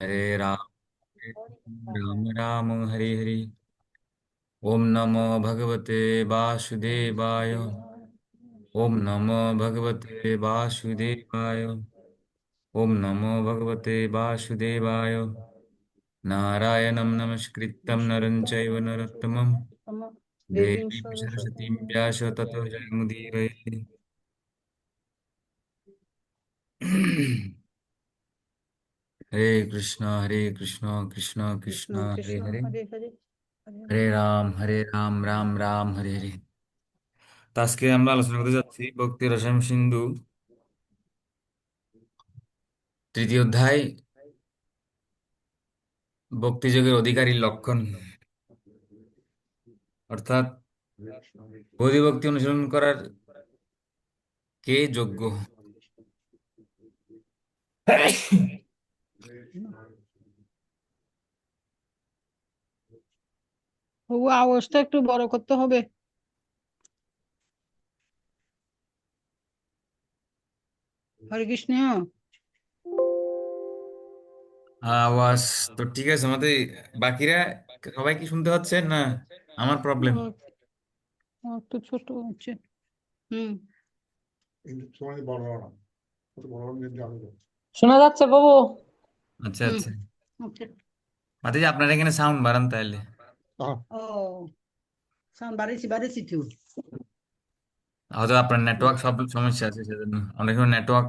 हरे राम, राम राम, हरे हरे। ओम नमो भगवते वासुदेवाय। ओम नमो भगवते वासुदेवाय। ओम नमो भगवते वासुदेवाय। नारायणं नमस्कृत्यं नरं चैव नरोत्तमं देवीं देवीं सरस्वतीं सरस्वतीं व्यास ततो जयमुदीरये। हरे कृष्ण कृष्ण कृष्ण कृष्ण हरे कृष्ण हरे। हरे हरे हरे हरे राम राम राम हरे हरे। তো আজকে আমরা আলোচনা করতে যাচ্ছি ভক্তি রসায়ন সিন্ধু তৃতীয় অধ্যায়, ভক্তিযোগের অধিকারীর লক্ষণ। অর্থাৎ বৈধি ভক্তি অনুসরণ করার কে যোগ্য। ও আওয়াজটা একটু বড় করতে হবে। হরে কৃষ্ণ। আওয়াজ তো ঠিক আছে আমাদের। বাকিরা সবাই কি শুনতে পাচ্ছেন না আমার প্রবলেম? ও, একটু ছোট হচ্ছে। হুম, শোনা যাচ্ছে বাবু? আচ্ছা হুম, আচ্ছা। ওকে। মাঝে যে আপনারা এখানে সাউন্ড বাড়ান তাহলে। ও, সাউন্ড বাড়িয়েছি বাড়িয়েছি তো। হয়তো আপনার নেটওয়ার্ক সব সমস্যা আছে সেজন্য। অনেক সময় নেটওয়ার্ক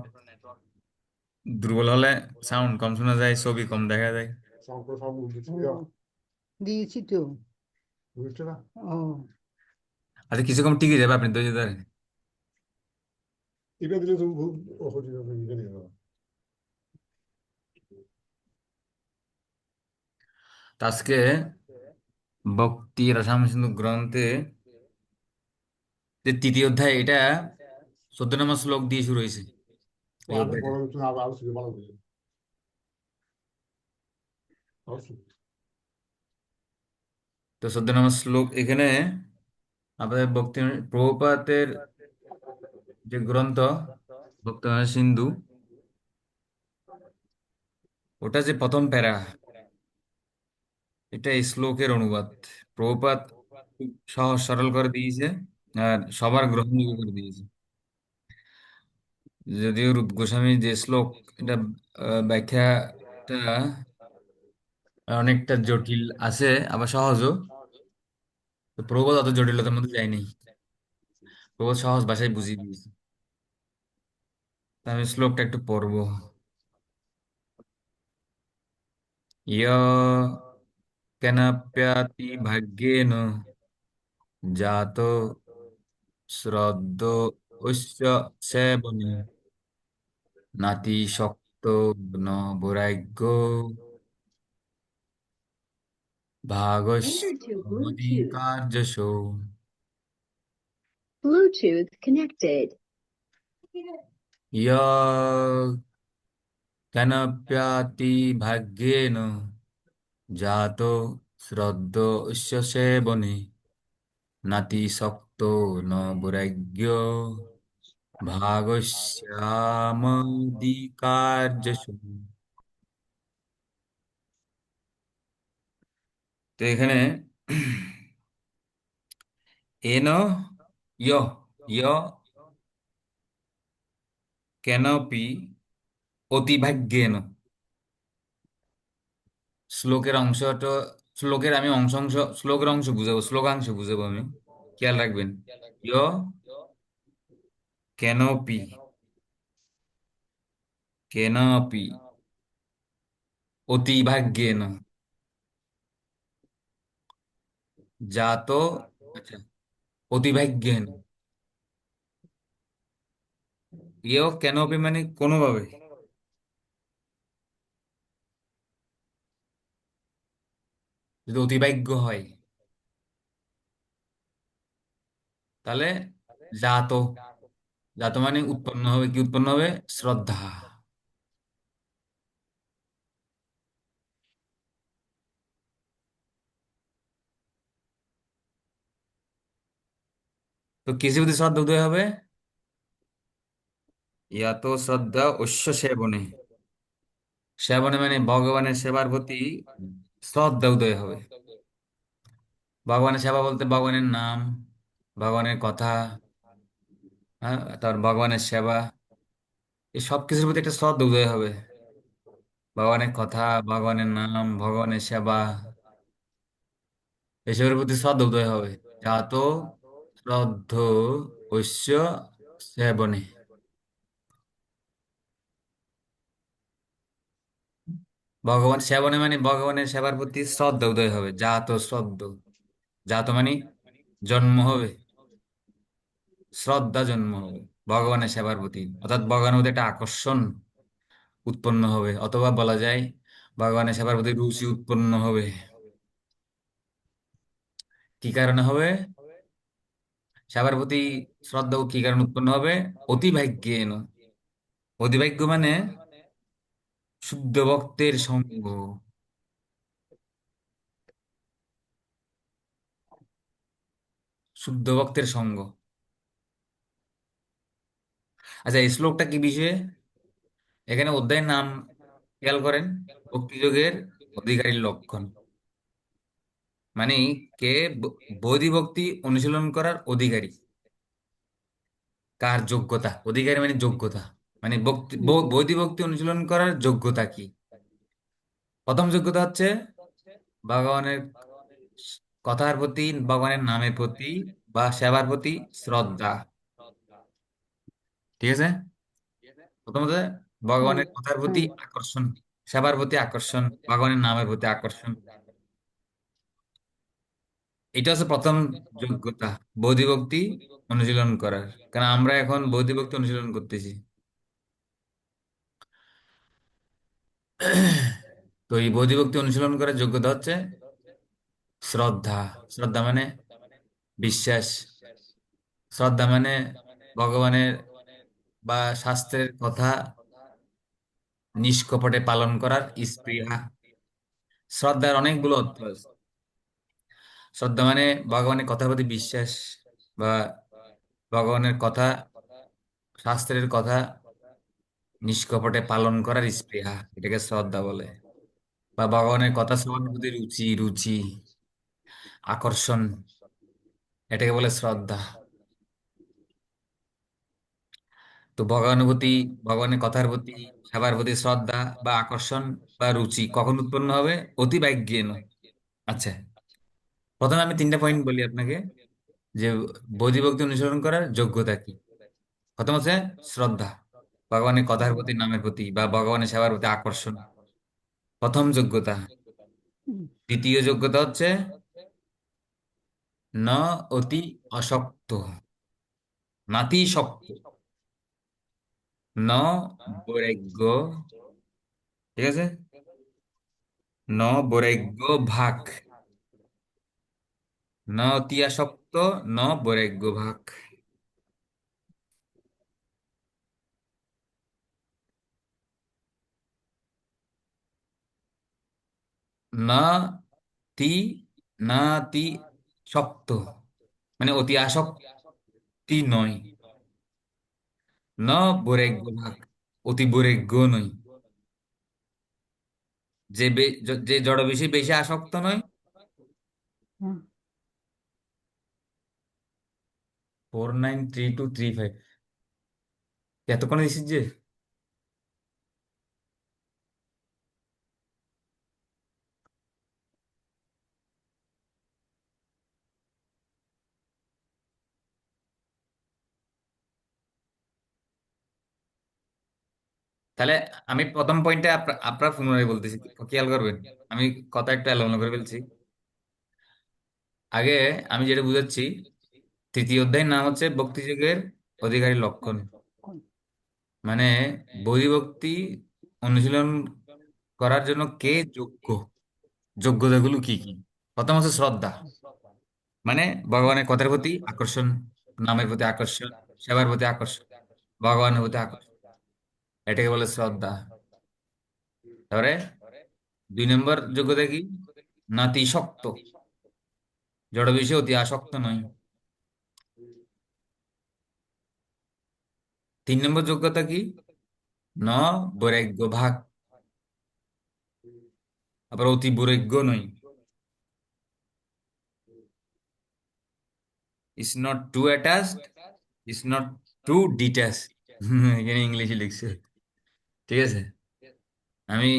দুর্বল হলে সাউন্ড কম শোনা যায়, ছবি কম দেখা যায়। ও, দিয়েছি তো। ও, আচ্ছা, কিছুক্ষণ টিকে যাবে, আপনি ধৈর্য ধরেন। তো আজকে ভক্তি রসায়ন সিন্ধু গ্রন্থে যে তৃতীয় অধ্যায়, এটা 14 নম্বর শ্লোক দিয়ে শুরু হয়েছে এই অধ্যায়টা। তো 14 নম্বর শ্লোক এখানে আপনাদের ভক্তি প্রভুপাতের যে গ্রন্থ ভক্তি সিন্ধু, ওটা যে প্রথম প্যারা, এটা এই শ্লোকের অনুবাদ। প্রভুপাত খুব সহজ সরল করে দিয়েছে আর সবার গ্রহণযোগ্য করে দিয়েছে। যদিও রূপ গোস্বামী যে শ্লোক, এটা ব্যাখ্যাটা অনেকটা জটিল আছে, আবার সহজও। তো প্রভুপাত অত জটিলতার মধ্যে যায়নি, প্রভুপাত সহজ ভাষায় বুঝিয়ে দিয়েছে। তা আমি শ্লোকটা একটু পড়বো। ইয় কেনাপ্যাতি ভাগ্যেন জাত শ্রদ্ধ উচ্চ সেবনে নাতি শক্ত ন বৈরাগ্য Enter to Bluetooth. ভাগস্যাধিকার্যস। Bluetooth connected. ইয় কেনাপ্যাতি ভাগ্যেন জাত শ্রদ্ধ উচ্চ সেবনে নাতি শক্ত ন বৈরাগ্য ভাগস্যামধিকার্যসু। তো এখানে এন ইয় ইয় কেনপি অতিভাগ্যেন। শ্লোকের অংশটা, শ্লোকের আমি অংশ অংশ, শ্লোকের অংশ বুঝাবো, শ্লোকাংশ বুঝাবো আমি, খেয়াল রাখবেন। ইয় কেনপি, কেনপি অতিভাগ্যেন জাত, আচ্ছা, অতিভাগ্যেন। ইয় কেনপি মানে কোনোভাবে, যদি অতিভাগ্য হয় তাহলে জাত, জাত মানে উৎপন্ন হবে, কি উৎপন্ন হবে? শ্রদ্ধা। তো কিসের প্রতি শ্রদ্ধা উদয় হবে? ইয়া তো শ্রদ্ধা অশ্ব সেবনে, সেবনে মানে ভগবানের সেবার প্রতি শ্রদ্ধা উদয় হবে। ভগবানের সেবা বলতে ভগবানের নাম, ভগবানের কথা, হ্যাঁ, তারপর ভগবানের সেবা, এই সব কিছুর প্রতি একটা শ্রদ্ধা উদয় হবে। ভগবানের কথা, ভগবানের নাম, ভগবানের সেবা, এসবের প্রতি শ্রদ্ধা উদয় হবে। যা তো শ্রদ্ধ ঐশ্য সেবনে। ভগবান সেবনে মানে ভগবানের সেবার প্রতি শ্রদ্ধা উদয় হবে, যা তো শ্রদ্ধ, যা তো মানে জন্ম হবে, শ্রদ্ধা জন্ম হবে ভগবানের সেবার প্রতি, অর্থাৎ ভগবানের প্রতি একটা আকর্ষণ উৎপন্ন হবে, অথবা বলা যায় ভগবানের সেবার প্রতি রুচি উৎপন্ন হবে। কি কারণে হবে? সেবার প্রতি শ্রদ্ধা কি কারণে উৎপন্ন হবে? অতিভাগ্যেন। অতিভাগ্য মানে শুদ্ধ ভক্তের সঙ্গ, শুদ্ধ ভক্তের সঙ্গ। আচ্ছা, এই শ্লোকটা কি বিষয়ে? এখানে অধ্যায়ের নাম খেয়াল করেন, ভক্তিযোগের অধিকারীর লক্ষণ। মানে কে বৈধি ভক্তি অনুশীলন করার অধিকারী, কার যোগ্যতা, অধিকারী মানে যোগ্যতা, মানে ভক্তি বৈধি ভক্তি অনুশীলন করার যোগ্যতা কি? প্রথম যোগ্যতা হচ্ছে ভগবানের কথার প্রতি, ভগবানের নামের প্রতি বা সেবার প্রতি শ্রদ্ধা। ঠিক আছে? প্রথমত হুম ভগবানের কথার প্রতি আকর্ষণ, সেবার প্রতি আকর্ষণ, ভগবানের নামের প্রতি আকর্ষণ, এটা হচ্ছে প্রথম যোগ্যতা বোধিভক্তি অনুশীলন করার। কারণ আমরা এখন বোধিভক্তি অনুশীলন করতেছি। তো এই বোধিভক্তি অনুশীলন করার যোগ্যতা হচ্ছে শ্রদ্ধা। শ্রদ্ধা মানে বিশ্বাস। শ্রদ্ধা মানে ভগবানের বা শাস্ত্রের কথা নিষ্কপটে পালন করার স্পৃহা। শ্রদ্ধার অনেকগুলো অর্থ আছে। শ্রদ্ধা মানে ভগবানের কথার প্রতি বিশ্বাস, বা ভগবানের কথা, শাস্ত্রের কথা নিষ্কপটে পালন করার স্পৃহা, এটাকে শ্রদ্ধা বলে। বা ভগবানের কথা শ্রবণের প্রতি রুচি, রুচি, আকর্ষণ, এটাকে বলে শ্রদ্ধা। তো ভগবানের প্রতি, ভগবানের কথার প্রতি, সেবার প্রতি শ্রদ্ধা বা আকর্ষণ বা রুচি কখন উৎপন্ন হবে? অতি ভাগ্যেন। আচ্ছা, প্রথমে আমি তিনটা পয়েন্ট বলি আপনাকে, যে বোধি ভক্তি অনুসরণ করার যোগ্যতা কি। প্রথম হচ্ছে শ্রদ্ধা, ভগবানের কথার প্রতি, নামের প্রতি বা ভগবানের সেবার প্রতি আকর্ষণ, প্রথম যোগ্যতা। দ্বিতীয় যোগ্যতা হচ্ছে ন অতি অশক্ত, নাতি শক্ত, ন বৈরাগ্য। ঠিক আছে? ন বৈরাগ্য ভাগ, ন অতি আসক্ত, ন বৈরাগ্য ভাগ। না তি, না তি শক্ত মানে অতি আসক্তি নয়, ন বৈরাগ্য ভাগ অতি বৈরাগ্য নয়, যে জড় বেশি বেশি আসক্ত নয়। 493235, এতক্ষণ দিছিস যে। তাহলে আমি প্রথম পয়েন্টে আপনার পুনরায় বলতেছি, খেয়াল করবেন। আমি কথা একটু এলোমেলো করে ফেলছি। আগে আমি যেটা বুঝাচ্ছি, তৃতীয় অধ্যায়ের নাম হচ্ছে ভক্তিযোগের অধিকারী লক্ষণ। মানে বৈভক্তি অনুশীলন করার জন্য কে যোগ্য, যোগ্যতাগুলো কি কি। প্রথম হচ্ছে শ্রদ্ধা, মানে ভগবানের কথার প্রতি আকর্ষণ, নামের প্রতি আকর্ষণ, সেবার প্রতি আকর্ষণ, ভগবানের প্রতি আকর্ষণ, এটাকে বলে শ্রদ্ধা। তারপরে দুই নম্বর যোগ্যতা কি? নাতিশক্ত, জড় বিষয়ে অতি আসক্ত নয়। তিন নম্বর যোগ্যতা কি? ন বৈরাগ্য ভাগ, আবার অতি বৈরাগ্য নয়। Is not to attached, is not to detach. এখানে ইংলিশে লিখছে। ঠিক আছে, আমি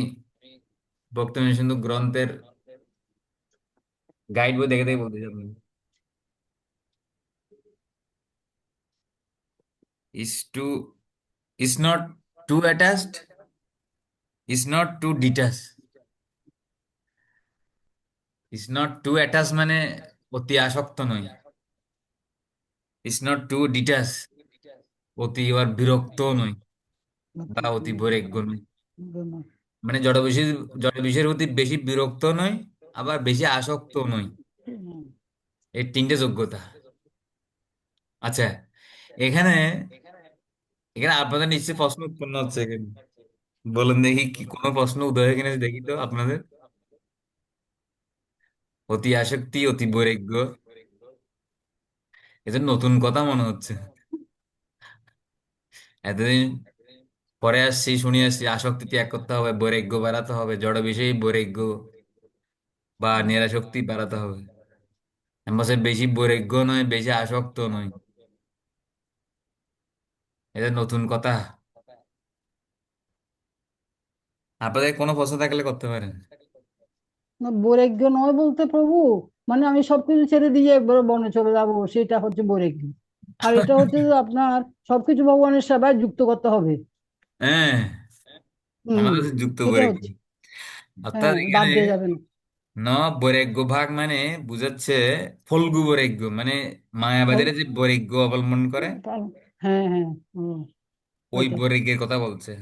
বক্তব্য সিন্ধু গ্রন্থের গাইড বই দেখে দেখে বলতে চাই। Is to, is not to attached, is not to detach. Is not to attach মানে অতি আসক্ত নয়। ইজ নট টু ডিটাচ, অতি আবার বিরক্ত নয়, বা অতি বৈরাগ্য নয়। মানে জড় বিষয়ের প্রতি বেশি বিরক্ত নয়, আবার বেশি আসক্ত নয়। এই তিনটে যোগ্যতা। আচ্ছা, এখানে এখানে আপনাদের নিশ্চয়ই প্রশ্ন উৎপন্ন হচ্ছে এখানে। বলুন দেখি কি কোনো প্রশ্ন উদয় হয় কিনা দেখি তো আপনাদের। অতি আসক্তি, অতি বৈরাগ্য, এটা নতুন কথা মনে হচ্ছে। এতদিন পরে আসছি, শুনে আসছি আসক্তি ত্যাগ করতে হবে, বৈরাগ্য বাড়াতে হবে, জড় বিষয়ে বৈরাগ্য বা নিরাসক্তি বাড়াতে হবে। বলছে বেশি বৈরাগ্য নয়, বেশি আসক্ত নয়, এটা নতুন কথা। আপনাদের কোনো প্রশ্ন থাকলে করতে পারেন। না, বৈরাগ্য নয় বলতে প্রভু, মানে আমি সবকিছু ছেড়ে দিয়ে একবারে বনে চলে যাব, সেটা হচ্ছে বৈরাগ্য। আর এটা হচ্ছে যে আপনার সবকিছু ভগবানের সেবায় যুক্ত করতে হবে। হ্যাঁ, হুম, আমাদের যুক্ত এটা বৈরাগ্য। হচ্ছে। অর্থাৎ হ্যাঁ, বাদ এখানে দেওয়া যাবে না। ন বৈরাগ্য ভাগ মানে বুঝাচ্ছে ফল্গু বৈরাগ্য, মানে মায়াবাদীরা যে বৈরাগ্য অবলম্বন করে হ্যাঁ, হ্যাঁ, হুম, ওই ওইটাই। বৈরাগ্যের কথা বলছে।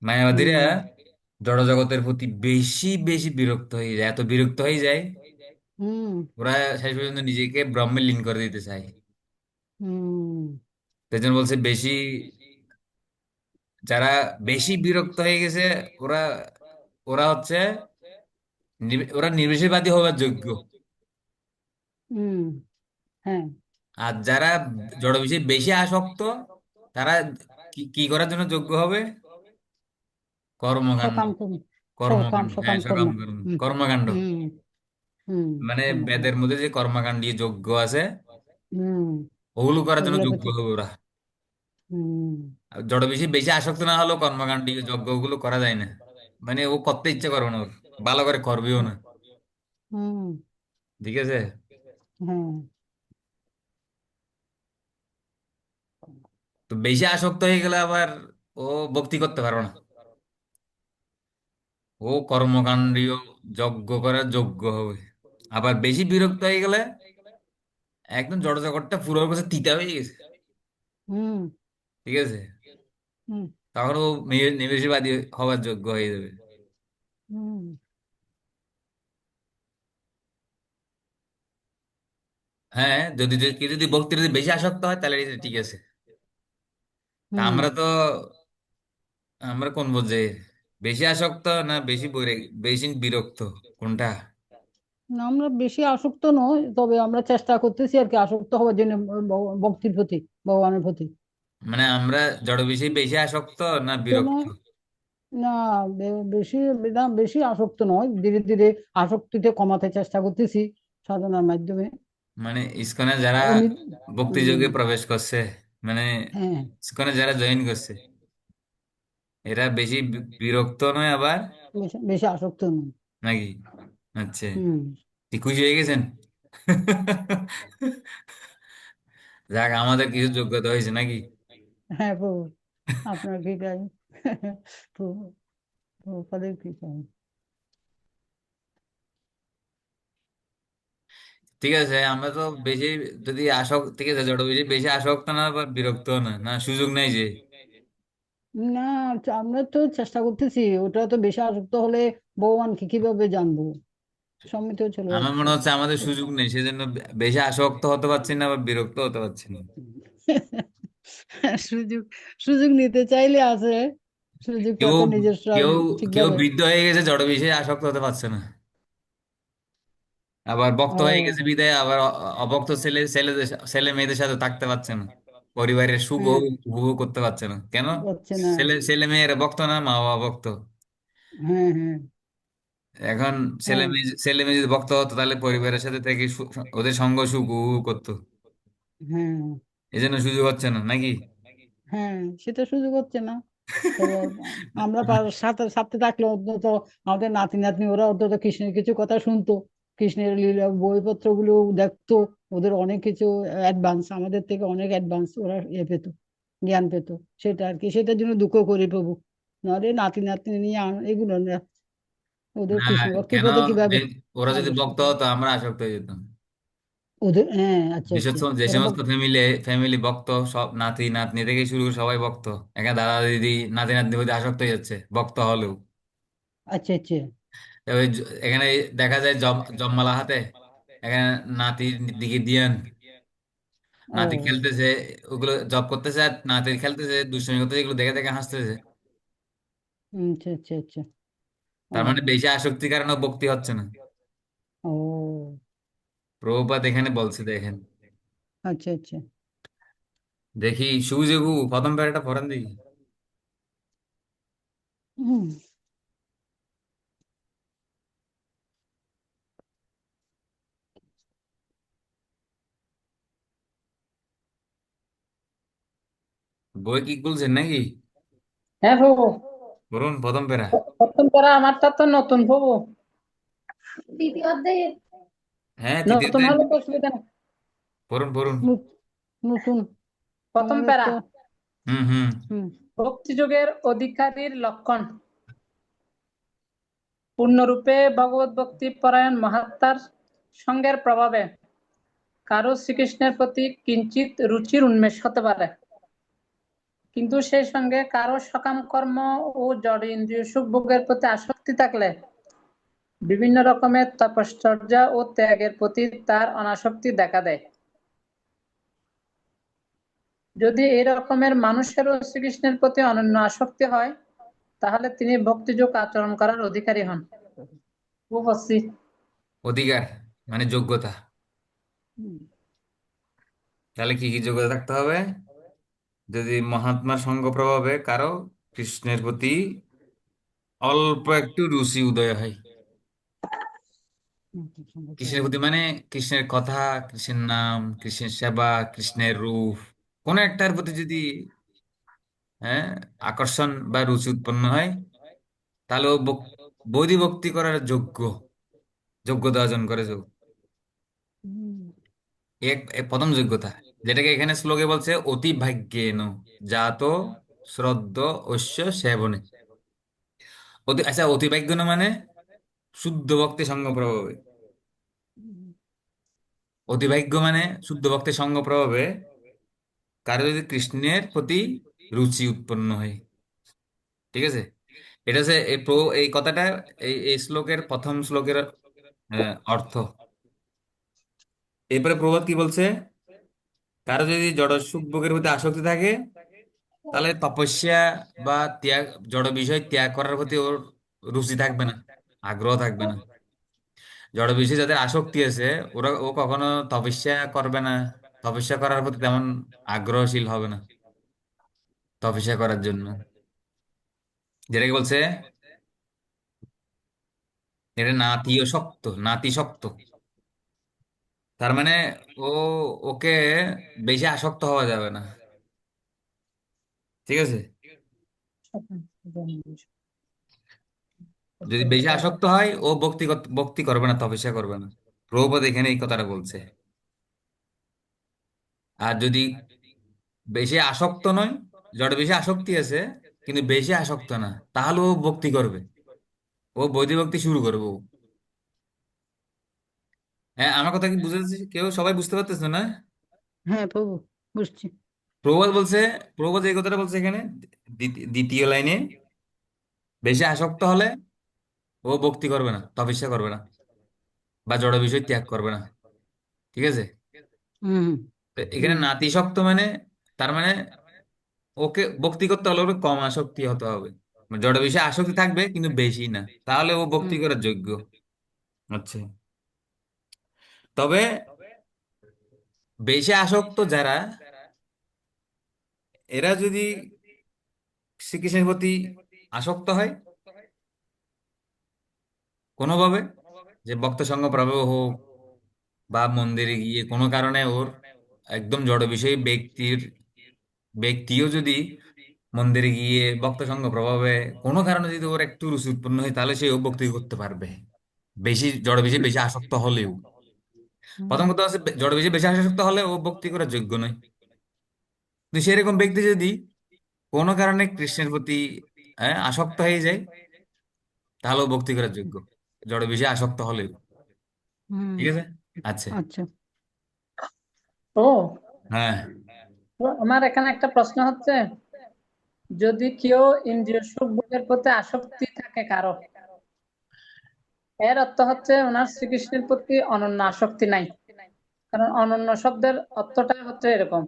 মায়াবাদীরা হুম, জড় জগতের প্রতি বেশি বেশি বিরক্ত হয়ে যায়, এত বিরক্ত হয়ে যায় হুম, ওরা শেষ পর্যন্ত নিজেকে ব্রহ্মে লীন করে দিতে চায়। হুম, সেই জন্য বলছে বেশি, যারা বেশি বিরক্ত হয়ে গেছে ওরা ওরা হচ্ছে ওরা নির্বিশেষবাদী হওয়ার যোগ্য। হুম, হ্যাঁ, আর যারা জড় বিষয়ে বেশি আসক্ত তারা কি কি করার জন্য যোগ্য হবে? কর্মকাণ্ড। সকাম কর্ম, সকাম কর্মকাণ্ড, হ্যাঁ সকাম কর্ম। সকাম কর্ম, হুম, কর্মকাণ্ড। হুম, হুম, মানে কর্মকাণ্ড। বেদের মধ্যে যে কর্মকাণ্ডীয় যজ্ঞ আছে হুম, ওগুলো করার জন্য ওগুলো যোগ্য করতে। হবে ওরা। হুম, আর জড় বেশি বেশি আসক্ত না হলেও কর্মকাণ্ডীয় যজ্ঞ ওগুলো করা যায় না। মানে ও করতে ইচ্ছে করবে না ওর, ভালো করে করবেও না। হুম, ঠিক আছে। হ্যাঁ, তো বেশি আসক্ত হয়ে গেলে আবার ও ভক্তি করতে পারবে না। ও কর্মকাণ্ডীয় যজ্ঞ করার যোগ্য হবে। আবার বেশি বিরক্ত হয়ে গেলে একদম জড় জগৎটা পুরো ওর কাছে তিতা হয়ে গেছে। হুম, ঠিক আছে, হুম, তখন ও নিবেশবাদী হওয়ার যোগ্য হয়ে যাবে। হুম, হ্যাঁ, যদি যদি কেউ যদি ভক্তির যদি বেশি আসক্ত হয় তাহলে এটা ঠিক আছে। তা হুম। আমরা তো, আমরা কোন পর্যায়ে? বেশি আসক্ত না বেশি বেশি বিরক্ত, কোনটা? না, আমরা বেশি আসক্ত নই, তবে আমরা চেষ্টা করতেছি আর কি আসক্ত হওয়ার জন্য ভক্তির প্রতি, ভগবানের প্রতি। মানে আমরা জড় বিষয়ে বেশি আসক্ত না তো বিরক্ত? নয়, না, বেশি, না বেশি আসক্ত নয়, ধীরে ধীরে আসক্তিতে কমাতে চেষ্টা করতেছি সাধনার মাধ্যমে। মানে ইসকনে যারা এমনি। ভক্তি হুম, যোগে প্রবেশ করছে, মানে হ্যাঁ, ইসকনে যারা জয়েন করছে এরা বেশি বিরক্ত নয় আবার, বেশি বেশি আসক্ত নয়। নাকি? আচ্ছা, হুম। কি খুশি হয়ে গেছেন? যাক, আমাদের কিছু যোগ্যতা হয়েছে নাকি? হ্যাঁ প্রভু, আপনার কৃপায়। প্রভু, প্রভুপাদের কৃপায়। ঠিক আছে, আমরা তো বেশি যদি আসক্ত, ঠিক আছে জড় বেশি বেশি আসক্ত না বা বিরক্ত না, না সুযোগ নেই যে। না, আমরা তো চেষ্টা করতেছি, ওটা তো বেশি আসক্ত হলে ভগবানকে কিভাবে জানবো, সমিত চলে আমার যাচ্ছে। মনে হচ্ছে আমাদের সুযোগ নেই, সেজন্য বেশি আসক্ত হতে পারছি না বা বিরক্ত হতে পারছি না। সুযোগ, সুযোগ নিতে চাইলে আছে, সুযোগ কেউ তো নিজস্ব কেউ কেউ ঠিকভাবে। বৃদ্ধ হয়ে গেছে জড় বিষয়ে আসক্ত হতে পারছে না, আবার ভক্ত হয়ে গেছে ও, বিদায় আবার অভক্ত ছেলে মেয়েদের সাথে থাকতে পারছে না, পরিবারের সুখ হ্যাঁ, উপভোগ করতে পারছে না কেন? হচ্ছে না। ছেলে মেয়েরা ভক্ত না, মা বাবা ভক্ত। হ্যাঁ, হ্যাঁ, এখন ছেলে হ্যাঁ, মেয়ে ছেলে মেয়ে যদি ভক্ত হতো তাহলে পরিবারের সাথে থেকে ওদের সঙ্গ সুখ উপভোগ করতো। হ্যাঁ, এই জন্য সুযোগ হচ্ছে না নাকি? হ্যাঁ, সেটা সুযোগ হচ্ছে না। তবে আমরা সাথে সাথে থাকলে অন্তত আমাদের নাতি নাতনি ওরা অন্তত কৃষ্ণের কিছু কথা শুনতো, কৃষ্ণের লীলা বইপত্র গুলো দেখতো। ওদের অনেক কিছু অ্যাডভান্স, আমাদের থেকে অনেক অ্যাডভান্স ওরা পেত, জ্ঞান পেত। সেটা আর কি, সেটার জন্য দুঃখ করি প্রভু। নাহলে নাতি নাতনি নিয়ে এগুলো না, ওদের না, কৃষ্ণ ভক্তির কেন? প্রতি কিভাবে ওরা যদি আকর্ষণ ভক্ত করবো। হতো আমরা আসক্ত হয়ে যেতাম। ওদের, হ্যাঁ, আচ্ছা যে আচ্ছা। যে ওরা সমস্ত ফ্যামিলি ভক্ত, সব নাতি নাতনি থেকে শুরু করে সবাই ভক্ত। এখানে দাদা দিদি নাতি নাতনি প্রতি আসক্ত হয়ে যাচ্ছে ভক্ত হলেও। আচ্ছা আচ্ছা। ওই এখানে দেখা যায় জমমালা হাতে, এখানে নাতির দিকে দিয়েন, নাতি ও, খেলতেছে, ওগুলো জব করতেছে আর নাতি খেলতেছে দুষ্টুমি করতেছে, এগুলো দেখে দেখে হাসতেছে। আচ্ছা আচ্ছা আচ্ছা। ও, তার মানে বেশি আসক্তির কারণে ভক্তি হচ্ছে না। ও, প্রভুপাদ এখানে বলছে দেখেন। আচ্ছা আচ্ছা। দেখি সুজেগু প্রথম প্যারাটা পড়েন দেখি। হুম। বই কি খুলছেন নাকি? হ্যাঁ প্রভু। পড়ুন প্রথম প্যারা। প্রথম করা আমারটা তো নতুন প্রভু। দ্বিতীয় অধ্যায়ে হ্যাঁ, তৃতীয় নতুন দিন। হলে তো অসুবিধা নেই। পড়ুন পড়ুন। নতুন, প্রথম আমাদের প্যারা, তো। হুম হুম। হুম। ভক্তিযোগের অধিকারীর লক্ষণ। পূর্ণরূপে ভগবত ভক্তি পরায়ণ মহাত্মার সঙ্গের প্রভাবে কারো শ্রীকৃষ্ণের প্রতি কিঞ্চিত রুচির উন্মেষ হতে পারে, কিন্তু সেই সঙ্গে কারো সকাম কর্ম ও জড় ইন্দ্রিয় সুখ ভোগের প্রতি আসক্তি থাকলে বিভিন্ন রকমের তপশ্চর্যা ও ত্যাগের প্রতি তার অনাসক্তি দেখা দেয়। যদি এই রকমের মানুষেরও শ্রীকৃষ্ণের প্রতি অনন্য আসক্তি হয়, তাহলে তিনি ভক্তিযোগ আচরণ করার অধিকারী হন। উপস্থিত। অধিকার মানে যোগ্যতা। হুম। তাহলে কি কি যোগ্যতা থাকতে হবে? যদি মহাত্মার সঙ্গ প্রভাবে কারো কৃষ্ণের প্রতি অল্প একটু রুচি উদয় হয়। কৃষ্ণের প্রতি মানে কৃষ্ণের কথা, কৃষ্ণের নাম, কৃষ্ণের সেবা, কৃষ্ণের রূপ, কোন একটার প্রতি যদি হ্যাঁ আকর্ষণ বা রুচি উৎপন্ন হয়, তাহলে ও বৈধি ভক্তি করার যোগ্যতা অর্জন করে যোগ। হুম। এক এক প্রথম যোগ্যতা, যেটাকে এখানে শ্লোকে বলছে অতি ভাগ্যেন জাত শ্রদ্ধ ঐশ্য সেবনে। আচ্ছা, অতি ভাগ্যেন মানে শুদ্ধ ভক্তি সঙ্গ প্রভাবে। অতিভাগ্য মানে শুদ্ধ ভক্তি সঙ্গ প্রভাবে কারো যদি কৃষ্ণের প্রতি রুচি উৎপন্ন হয়। ঠিক আছে? এটা হচ্ছে এই কথাটা, এই শ্লোকের প্রথম শ্লোকের অর্থ। এরপরে প্রবাদ কি বলছে? কারো যদি জড় সুখ ভোগের প্রতি আসক্তি থাকে, তাহলে তপস্যা বা ত্যাগ, জড় বিষয় ত্যাগ করার প্রতি ওর রুচি থাকবে না, আগ্রহ থাকবে না। জড় বিষয়ে যাদের আসক্তি আছে, ও কখনো তপস্যা করবে না, তপস্যা করার প্রতি তেমন আগ্রহশীল হবে না তপস্যা করার জন্য। যেটাকে বলছে এটা নাতিও শক্ত, নাতি শক্ত। তার মানে ও ওকে বেশি আসক্ত হওয়া যাবে না। ঠিক আছে? যদি বেশি আসক্ত হয় ও ভক্তি করবে না, তপস্যা করবে না। প্রভুপাদ এখানে এই কথাটা বলছে। আর যদি বেশি আসক্ত নয়, জড় বেশি আসক্তি আছে কিন্তু বেশি আসক্ত না, তাহলে ও ভক্তি করবে, ও বৈদিক ভক্তি শুরু করবে ও। হ্যাঁ, আমার কথা কি বুঝতে পারছিস? কেউ সবাই বুঝতে পারতেছে না? হ্যাঁ প্রভু, বুঝছি। প্রভুপাদ বলছে, প্রভুপাদ এই কথাটা বলছে এখানে দ্বিতীয় লাইনে, বেশি আসক্ত হলে ও ভক্তি করবে না, তপস্যা করবে না, বা জড় বিষয় ত্যাগ করবে না। ঠিক আছে? হুম। তো এখানে হুম। নাতিশক্ত মানে, তার মানে ওকে ভক্তি করতে হলে ওকে কম আসক্তি হতে হবে। মানে জড় বিষয়ে আসক্তি থাকবে কিন্তু বেশি না, তাহলে ও ভক্তি হুম। করার যোগ্য। আচ্ছা, তবে বেশি আসক্ত যারা, এরা যদি শ্রীকৃষ্ণের প্রতি আসক্ত হয়, কোনোভাবে, যে ভক্ত সঙ্গ প্রভাব হোক বা মন্দিরে গিয়ে কোনো কারণে ওর একদম জড় বিষয়ী ব্যক্তিও যদি মন্দিরে গিয়ে ভক্ত সঙ্গ প্রভাবে কোনো কারণে যদি ওর একটু রুচি উৎপন্ন হয়, তাহলে সে ও ভক্তি করতে পারবে, বেশি জড় বিষয়ে বেশি আসক্ত হলেও। প্রথম হুম, কথা হচ্ছে জড় বিষয়ে বেশি আসক্ত হলে ও ভক্তি করার যোগ্য নয়। কিন্তু সেরকম ব্যক্তি যদি কোনো কারণে কৃষ্ণের প্রতি আসক্ত হয়ে যায়, তাহলে ও ভক্তি করার যোগ্য, জড় বিষয়ে আসক্ত হলেও। হুম, ঠিক আছে। আচ্ছা। আচ্ছা। ও, হ্যাঁ। তো আমার এখানে একটা প্রশ্ন হচ্ছে, যদি কেউ ইন্দ্রিয় সুখ ভোগের প্রতি আসক্তি থাকে কারো, এর অর্থ হচ্ছে ওনার শ্রীকৃষ্ণের প্রতি অনন্য আসক্তি নাই। কারণ অনন্য শব্দের অর্থটাই হচ্ছে এরকম,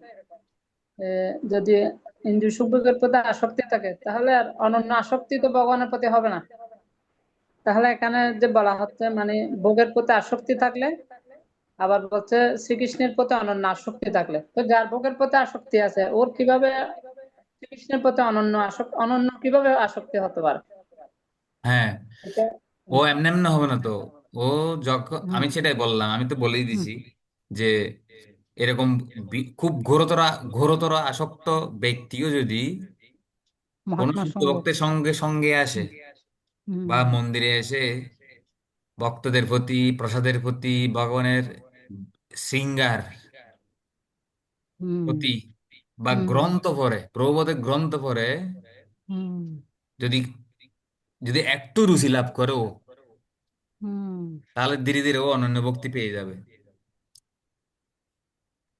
যদি ইন্দ্রিয় সুখ ভোগের প্রতি আসক্তি থাকে তাহলে আর অনন্য আসক্তি তো ভগবানের প্রতি হবে না। তাহলে এখানে যে বলা হচ্ছে মানে ভোগের প্রতি আসক্তি থাকলে, আবার বলছে শ্রীকৃষ্ণের প্রতি অনন্য আসক্তি থাকলে, তো যার ভোগের প্রতি আসক্তি আছে ওর কিভাবে শ্রীকৃষ্ণের প্রতি অনন্য কিভাবে আসক্তি হতে পারে? হ্যাঁ, এটা ও এমনি এমনি হবে না তো। ও যখন, হুম, আমি সেটাই বললাম, আমি তো বলেই হুম, দিছি যে এরকম খুব ঘোরতর ঘোরতর আসক্ত ব্যক্তিও যদি কোনো মহাত্মার শুদ্ধ সঙ্গ। ভক্তের সঙ্গে সঙ্গে আসে হুম, হুম, বা মন্দিরে এসে ভক্তদের প্রতি, প্রসাদের প্রতি, ভগবানের শৃঙ্গার হুম, প্রতি বা হুম, গ্রন্থ পড়ে, প্রবোধের গ্রন্থ পড়ে, হুম, যদি যদি একটু রুচি লাভ করে ও, হুম, তাহলে ধীরে ধীরে ও অনন্য ভক্তি পেয়ে যাবে।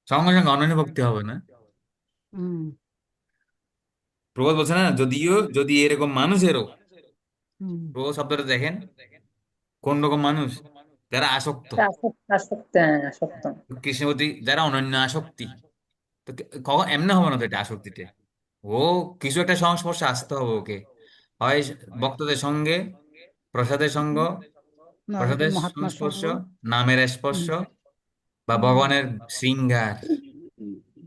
সঙ্গে সঙ্গে অনন্য ভক্তি হবে না। হুম, প্রবোধ বলছে না, যদিও যদি এরকম মানুষেরও, হুম, প্রবোধ শব্দটা দেখেন, কোন রকম মানুষ? যারা আসক্ত আসক্তি, হ্যাঁ, আসক্ত। কৃষ্ণের প্রতি, যারা অনন্য আসক্তি। তো কখন এমনি হবে না তো এটা আসক্তিতে। ও কিছু একটা সংস্পর্শে আসতে হবে ওকে, হয় ভক্তদের সঙ্গে, প্রসাদের সঙ্গ, নয়তো প্রসাদের মহাত্মার সংস্পর্শ, সঙ্গ। নামের স্পর্শ, হুম, বা হুম, ভগবানের শৃঙ্গার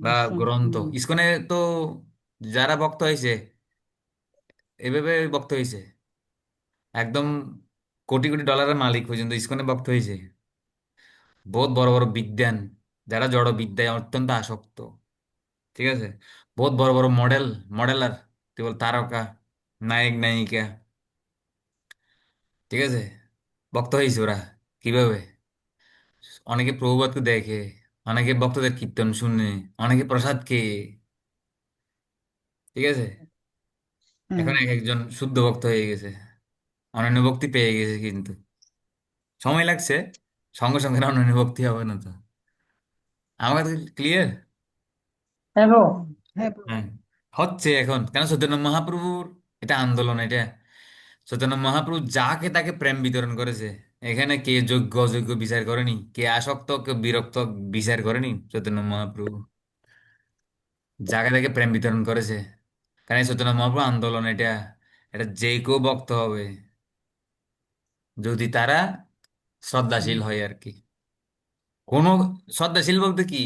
বা দর্শন। গ্রন্থ। হুম, ইসকনে তো যারা ভক্ত হয়েছে, এভাবে ভক্ত হয়েছে, একদম কোটি কোটি ডলারের মালিক পর্যন্ত ইসকনে ভক্ত হয়েছে। বহুত বড় বড় বিদ্যান, যারা জড় বিদ্যায় অত্যন্ত আসক্ত, ঠিক আছে, বহুত বড় বড় মডেলার, কেবল তারকা, নায়ক নায়িকা, ঠিক আছে, ভক্ত হয়েছে ওরা। কিভাবে? অনেকে প্রভুপাতকে দেখে, অনেকে ভক্তদের কীর্তন শুনে, অনেকে প্রসাদ খেয়ে, ঠিক আছে, হ্যাঁ, এখন এক একজন শুদ্ধ ভক্ত হয়ে গেছে, অনন্য ভক্তি পেয়ে গেছে। কিন্তু সময় লাগছে, সঙ্গে সঙ্গে অনন্য ভক্তি হবে না তো। আমার কাছে ক্লিয়ার। হ্যাঁ গো। হুম, হ্যাঁ প্রভু। হ্যাঁ, হচ্ছে এখন কেন চৈতন্য মহাপ্রভুর এটা আন্দোলন, এটা চৈতন্য মহাপ্রভু যাকে তাকে প্রেম বিতরণ করেছে। এখানে কে যোগ্য অযোগ্য বিচার করেনি, কে আসক্ত কে বিরক্ত বিচার করেনি। চৈতন্য মহাপ্রভু যাকে তাকে প্রেম বিতরণ করেছে। কারণ এই চৈতন্য মহাপ্রভু আন্দোলন এটা, এটা যে কেউ ভক্ত হবে যদি তারা হুম, শ্রদ্ধাশীল হয় আর কি। কোনো শ্রদ্ধাশীল বলতে কি,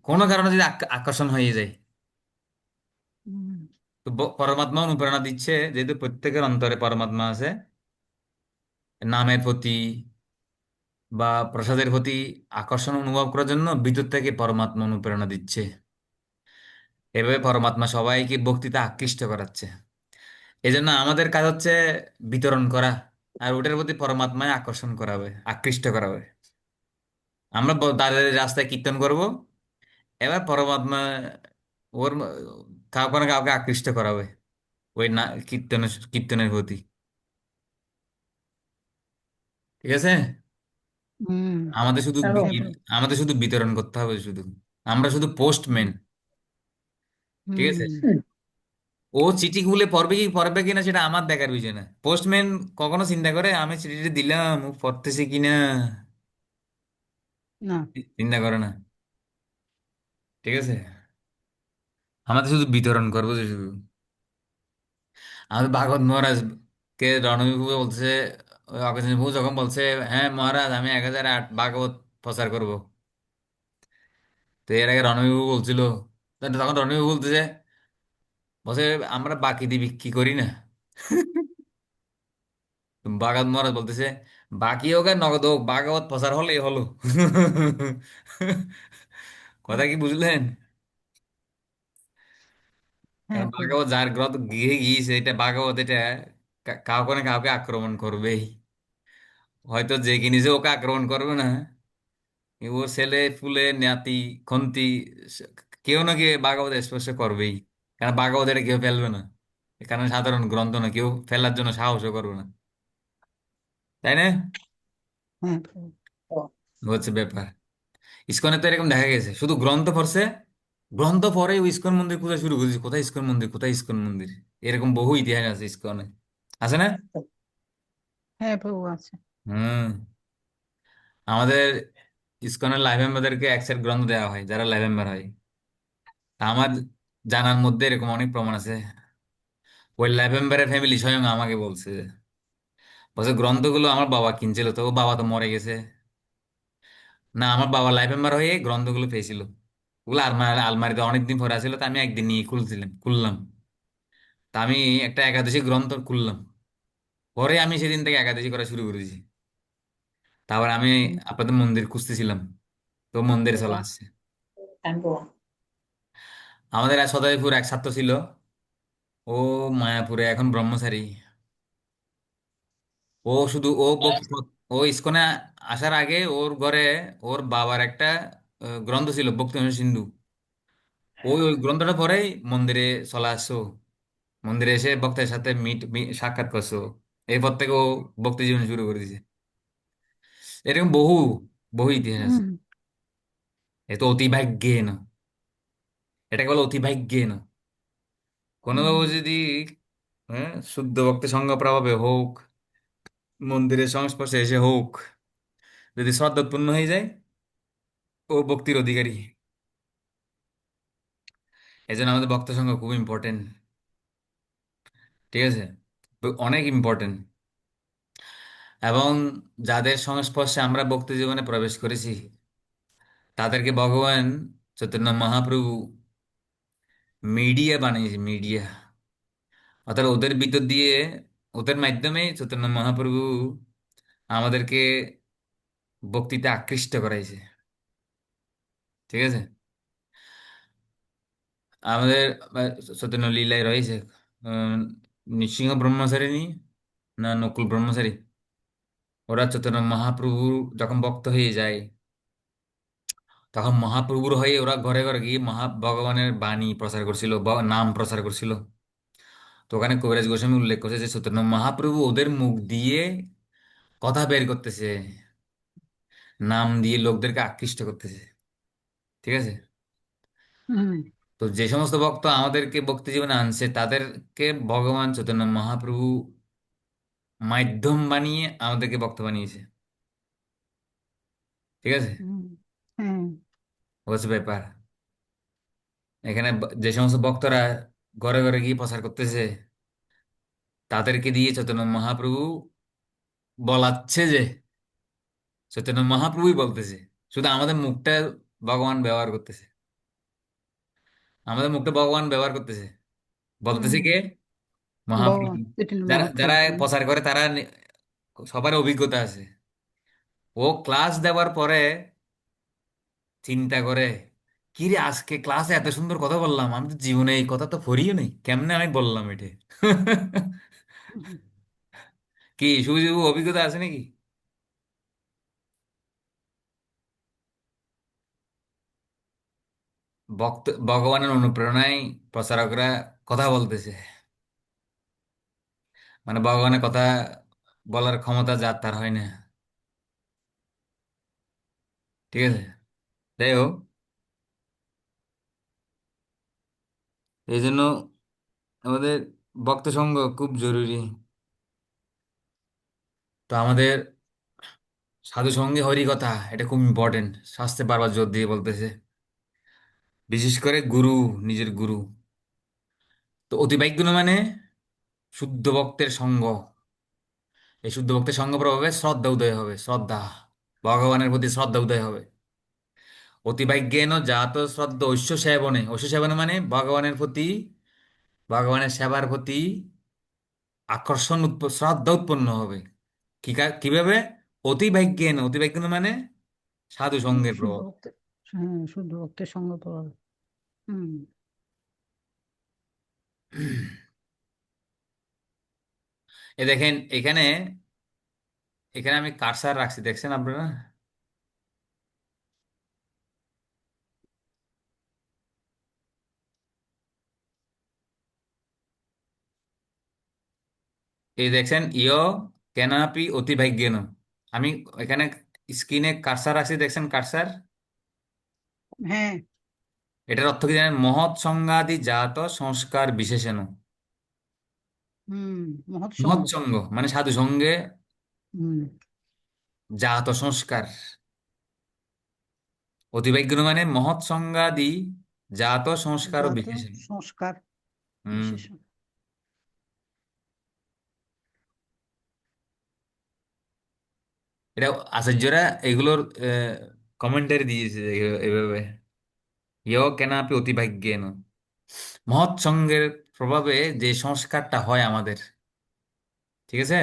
কোনো কারণে যদি আকর্ষণ হয়ে যায়, হুম, তো পরমাত্মা অনুপ্রেরণা দিচ্ছে, যেহেতু প্রত্যেকের অন্তরে পরমাত্মা আছে, নামের প্রতি বা প্রসাদের প্রতি আকর্ষণ অনুভব করার জন্য ভিতর থেকে পরমাত্মা অনুপ্রেরণা দিচ্ছে। এভাবে পরমাত্মা সবাইকে ভক্তিতে আকৃষ্ট করাচ্ছে। এই জন্য আমাদের কাজ হচ্ছে বিতরণ করা, আর ওটার প্রতি পরমাত্মায় আকর্ষণ করাবে, আকৃষ্ট করাবে। আমরা তাদের রাস্তায় কীর্তন করব, এবার পরমাত্মা ওর কাউকে না কাউকে আকৃষ্ট করাবে ওই না কীর্তনের প্রতি। ঠিক আছে। হুম, আমাদের শুধু হ্যাঁ গো। হ্যাঁ প্রভু। আমাদের শুধু বিতরণ করতে হবে শুধু। আমরা শুধু পোস্টম্যান। ঠিক আছে। হুম, ও চিঠি খুলে পড়বে কি পড়বে কিনা সেটা আমার দেখার বিষয় না। পোস্টম্যান কখনো চিন্তা করে আমি চিঠিটা দিলাম ও পড়তেছে কিনা? না। চিন্তা করে না। ঠিক আছে। আমাদের শুধু বিতরণ করবো যে শুধু। আমি ভাগবত মহারাজ কে রণবীর বলছে, ওই অগস্তিন প্রভু যখন বলছে, হ্যাঁ মহারাজ আমি 1008 ভাগবত প্রচার করব। তো এর আগে রণবীর বলছিল, তো তখন রণবীর বলতেছে, বলছে আমরা বাকি দিয়ে বিক্রি করি না। ভাগবত মহারাজ বলতেছে, বাকি হোক আর নগদ হোক, ভাগবত প্রচার হলেই হলো। কথা কি বুঝলেন? হ্যাঁ কারণ প্রভু। ভাগবত যার গ্রন্থ গিয়ে গিয়েছে, এটা ভাগবত, এটা কাউকে না কাউকে আক্রমণ করবেই। হয়তো যে কিনেছে ওকে আক্রমণ করবে না, ওর ছেলে ফুলে নাতি খন্তি স- কেউ না কেউ ভাগবত স্পর্শ করবেই। কারণ ভাগবত এটা কেউ ফেলবে না, কারণ সাধারণ গ্রন্থ না, কেউ ফেলার জন্য সাহসও করবে না, তাই না? হ্যাঁ প্রভু। হচ্ছে ব্যাপার। ইসকনে তো এরকম দেখা গেছে, শুধু গ্রন্থ পড়ছে, গ্রন্থ পরে ওই ইসকন মন্দির খোঁজা শুরু করেছে, কোথায় ইসকন মন্দির, কোথায় ইসকন মন্দির। এরকম বহু ইতিহাস আছে ইসকনে, আছে না? হ্যাঁ প্রভু আছে। হুম। আমাদের ইসকনের লাইভ মেম্বারদেরকে এক সেট গ্রন্থ দেওয়া হয়, যারা লাইভ মেম্বার হয়। তা আমার জানার মধ্যে এরকম অনেক প্রমাণ আছে। ওই লাইভ মেম্বারের ফ্যামিলি স্বয়ং আমাকে বলছে, বলছে গ্রন্থগুলো আমার বাবা কিনছিল, তো ও বাবা তো মরে গেছে। না, আমার বাবা লাইভ মেম্বার হয়ে গ্রন্থগুলো পেয়েছিল, ওগুলো আলমারিতে অনেকদিন পরে আছিল, তো আমি একদিন নিয়ে খুললাম। তা আমি একটা একাদশী গ্রন্থ খুললাম, পরে আমি সেদিন থেকে একাদশী করা শুরু করেছি। তারপর আমি আপনাদের মন্দির খুঁজতেছিলাম, তো মন্দিরে চলে আসছে। আমাদের এক সদাইপুর এক ছাত্র ছিল, ও মায়াপুরে এখন ব্রহ্মচারী। ও শুধু ও ইসকনে আসার আগে ওর ঘরে ওর বাবার একটা গ্রন্থ ছিল, ভক্তি সিন্ধু। ওই গ্রন্থটা পরেই মন্দিরে চলে আসছো, মন্দিরে এসে ভক্তের সাথে সাক্ষাৎ করছো। এরপর থেকে ও ভক্তি জীবন শুরু করে দিয়েছে। এরকম বহু বহু ইতিহাস আছে। হুম এ তো অতিভাগ্যেন, এটাকে বলে অতিভাগ্যেন। হুম কোনোভাবে যদি শুদ্ধ ভক্তি সঙ্গ প্রভাবে হোক, মন্দিরের সংস্পর্শে এসে হোক, যদি শ্রদ্ধা উৎপন্ন হয়ে যায়, ও ভক্তির অধিকারী। এই জন্য আমাদের ভক্ত সঙ্গ খুব ইম্পর্টেন্ট, ঠিক আছে? অনেক ইম্পর্টেন্ট। এবং যাদের সংস্পর্শে আমরা ভক্তি জীবনে প্রবেশ করেছি, তাদেরকে ভগবান চৈতন্য মহাপ্রভু মিডিয়া বানিয়েছে, মিডিয়া। অর্থাৎ ওদের ভিতর দিয়ে, ওদের মাধ্যমে চৈতন্য মহাপ্রভু আমাদেরকে ভক্তিতে আকৃষ্ট করাইছে, ঠিক আছে? আমাদের চৈতন্য লীলায় রয়েছে, আহ, নৃসিংহ ব্রহ্মচারিণী না নকুল ব্রহ্মচারী, ওরা চৈতন্য মহাপ্রভু যখন ভক্ত হয়ে যায়, তখন মহাপ্রভুর হয়ে ওরা ঘরে ঘরে গিয়ে ভগবানের বাণী প্রচার করছিল, নাম প্রচার করছিল। তো ওখানে কবিরাজ গোস্বামী উল্লেখ করছে যে চৈতন্য মহাপ্রভু ওদের মুখ দিয়ে কথা বের করতেছে, নাম দিয়ে লোকদেরকে আকৃষ্ট করতেছে, ঠিক আছে? হুম তো যে সমস্ত ভক্ত আমাদেরকে ভক্তি জীবনে আনছে, তাদেরকে ভগবান চৈতন্য মহাপ্রভু মাধ্যম বানিয়ে আমাদেরকে ভক্ত বানিয়েছে, ঠিক আছে? হুম হ্যাঁ হচ্ছে ব্যাপার। এখানে যে সমস্ত ভক্তরা ঘরে ঘরে গিয়ে প্রচার করতেছে, তাদেরকে দিয়ে চৈতন্য মহাপ্রভু বলাচ্ছে যে চৈতন্য মহাপ্রভুই বলতেছে, শুধু আমাদের মুখটা ভগবান ব্যবহার করতেছে, আমাদের মুখটা ভগবান ব্যবহার করতেছে। বলতেছে হুম কে? মহাপ্রভু। ভগবান চৈতন্য যারা যারা মহাপ্রভু। হুম প্রচার করে তারা সবার অভিজ্ঞতা আছে। ও ক্লাস দেওয়ার পরে চিন্তা করে, কি রে আজকে ক্লাসে এত সুন্দর কথা বললাম, আমি তো জীবনে এই কথা তো পড়িও নেই, কেমনে আমি বললাম এটা। হুম কি শুধু অভিজ্ঞতা আছে নাকি? ভগবানের অনুপ্রেরণায় প্রচারকরা কথা বলতেছে, মানে ভগবানের কথা বলার ক্ষমতা যার তার হয় না, ঠিক আছে? যাই হোক, এই জন্য আমাদের ভক্ত সঙ্গ খুব জরুরি। তো আমাদের সাধু সঙ্গে হরি কথা, এটা খুব ইম্পর্টেন্ট, শাস্ত্রে বারবার জোর দিয়ে বলতেছে, বিশেষ করে গুরু, নিজের গুরু। তো অতিবাহিক গুণ মানে শুদ্ধ ভক্তের সঙ্গ। এই শুদ্ধ ভক্তের সঙ্গ প্রভাবে শ্রদ্ধা উদয় হবে, শ্রদ্ধা, ভগবানের প্রতি শ্রদ্ধা উদয় হবে। অতিবাহিজ্ঞেন জাত শ্রদ্ধা ঐশ্য সেবনে, ঐশ্য সেবনে মানে ভগবানের প্রতি, ভগবানের সেবার প্রতি আকর্ষণ শ্রদ্ধা উৎপন্ন হবে। কিভাবে? অতিভাগ্যেন, অতিভাগ্যেন মানে সাধু সঙ্গের শুদ্ধ প্রভাব। ভক্তের, হ্যাঁ শুদ্ধ ভক্তের সঙ্গ প্রভাব। হুম। এ দেখেন এখানে, এখানে আমি কার্সার রাখছি, দেখছেন আপনারা? এই দেখছেন, কেনাপি অতিভাগ্যেন। আমি এখানে স্ক্রিনে কার্সার রাখছি, দেখছেন কার্সার? হ্যাঁ। এটার অর্থ কি জানেন? মহৎ সংজ্ঞাদি জাত সংস্কার বিশেষণ। হুম। মহৎ সঙ্গ। মহৎ সঙ্গ মানে সাধু সঙ্গে হুম। জাত সংস্কার। অতিভাগ্য মানে মহৎ সংজ্ঞাদি জাত সংস্কার ও জাত বিশেষণ। সংস্কার হুম। বিশেষণ। এটা আচার্যরা এগুলোর কমেন্টারি দিয়েছে যে এভাবে, কেনাপি অতিভাগ্যেন, মহৎ সঙ্গের প্রভাবে যে সংস্কারটা হয় আমাদের, ঠিক আছে,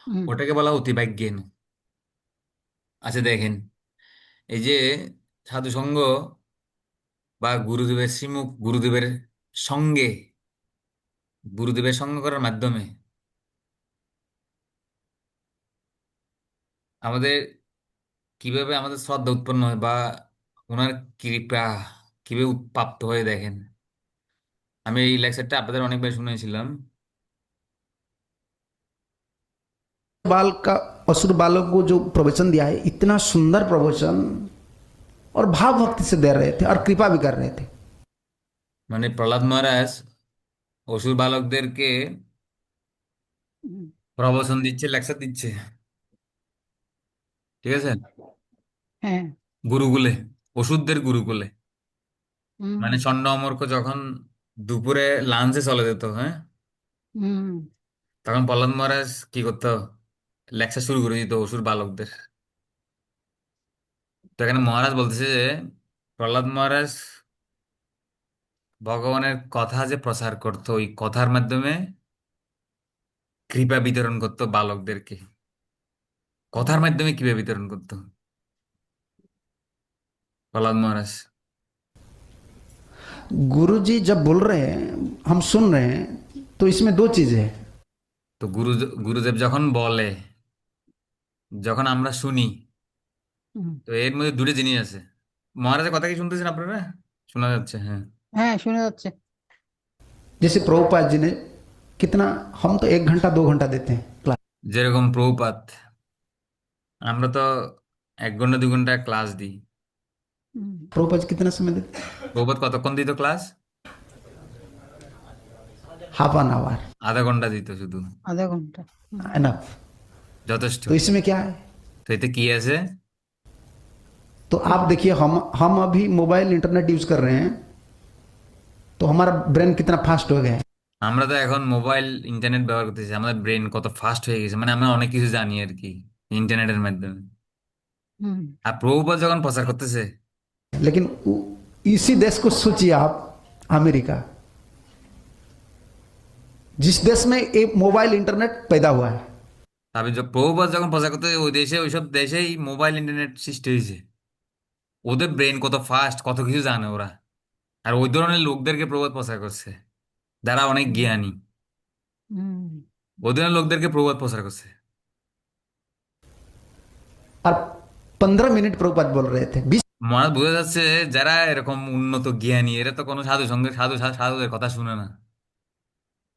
হুম। ওটাকে বলা অতিভাগ্যেন। আচ্ছা দেখেন, এই যে সাধু সঙ্গ বা গুরুদেবের শ্রীমুখ, সঙ্গে গুরুদেবের সঙ্গ করার মাধ্যমে আমাদের কিভাবে আমাদের শ্রদ্ধা উৎপন্ন হয়, বা ওনার কৃপা কিভাবে প্রাপ্ত হয়, দেখেন। আমি এই লেকচারটা আপনাদের অনেকবার শুনেছিলাম। बाल का असुर बालक को जो प्रवचन दिया है, इतना सुंदर प्रवचन और भाव भक्ति से दे रहे थे और कृपा भी कर रहे थे। মানে প্রহ্লাদ মহারাজ অসুর বালকদেরকে হুম। প্রবচন দিচ্ছে, লেকচার দিচ্ছে, ঠিক আছে, হ্যাঁ। গুরুকুলে, অসুরদের গুরুকুলে। হুম। মানে স্বর্ণ অমর্ক যখন দুপুরে লাঞ্চে চলে যেত, হ্যাঁ, হুম। তখন প্রহ্লাদ মহারাজ কি করতো? লেকচার শুরু করে দিত অসুর বালকদের। তো এখানে মহারাজ বলতেছে যে প্রহ্লাদ মহারাজ ভগবানের কথা যে প্রচার করতো, ওই কথার মাধ্যমে কৃপা বিতরণ করতো বালকদেরকে। কথার মাধ্যমে কিভাবে বিতরণ করতো প্রহ্লাদ মহারাজ? गुरु जी जब बोल रहे हैं, हम सुन रहे हैं, तो इसमें दो चीजें हैं। তো গুরুদেব যখন বলে, যখন আমরা শুনি, হুম। তো এর মধ্যে দুটো জিনিস আছে। মহারাজের কথা কি শুনতেছেন আপনারা? শোনা যাচ্ছে, হ্যাঁ। হ্যাঁ শোনা যাচ্ছে। जैसे प्रभुपाद जी ने कितना, हम तो 1 घंटा 2 घंटा देते हैं क्लास। যেরকম প্রভুপাত, আমরা তো 1 ঘন্টা 2 ঘন্টা ক্লাস দিই। হুম। प्रभुपाद जी कितना समय देते हैं? প্রভুপাত কতক্ষণ দিত ক্লাস? Half an hour. আধা ঘন্টা দিত শুধু, আধা ঘন্টা। হুম। एनफ। যথেষ্ট। तो इसमें क्या है? তো এতে কি আছে? तो आप देखिए, हम अभी मोबाइल इंटरनेट यूज कर रहे हैं, तो हमारा ब्रेन कितना फास्ट हो गया है। আমরা তো এখন मोबाइल ইন্টারনেট ব্যবহার করতেছি, আমাদের ব্রেন কত ফাস্ট হয়ে গেছে, মানে আমরা অনেক কিছু জানি আর কি ইন্টারনেটের মাধ্যমে। হুম। আর প্রভুপাত যখন প্রচার করতেছে, लेकिन इसी देश को सोचिए आप, अमेरिका, जिस देश में एक मोबाइल इंटरनेट पैदा हुआ है। তবে প্রভুপাত যখন প্রচার করতেছে, ওই দেশে, ওইসব দেশেই মোবাইল ইন্টারনেট সৃষ্টি হয়েছে। ওদের ব্রেন কত ফাস্ট, কত কিছু জানে ওরা। আর ওই ধরনের লোকদেরকে প্রবাদ প্রচার করছে, যারা অনেক হুম। জ্ঞানী। হুম। ওই ধরনের লোকদেরকে প্রবাদ প্রচার করছে। और 15 मिनट प्रभुपाद बोल रहे थे, 20। মনে বোঝা যাচ্ছে যারা এরকম উন্নত জ্ঞানী, এরা তো কোনো সাধু সঙ্গে সাধুদের কথা শুনে না।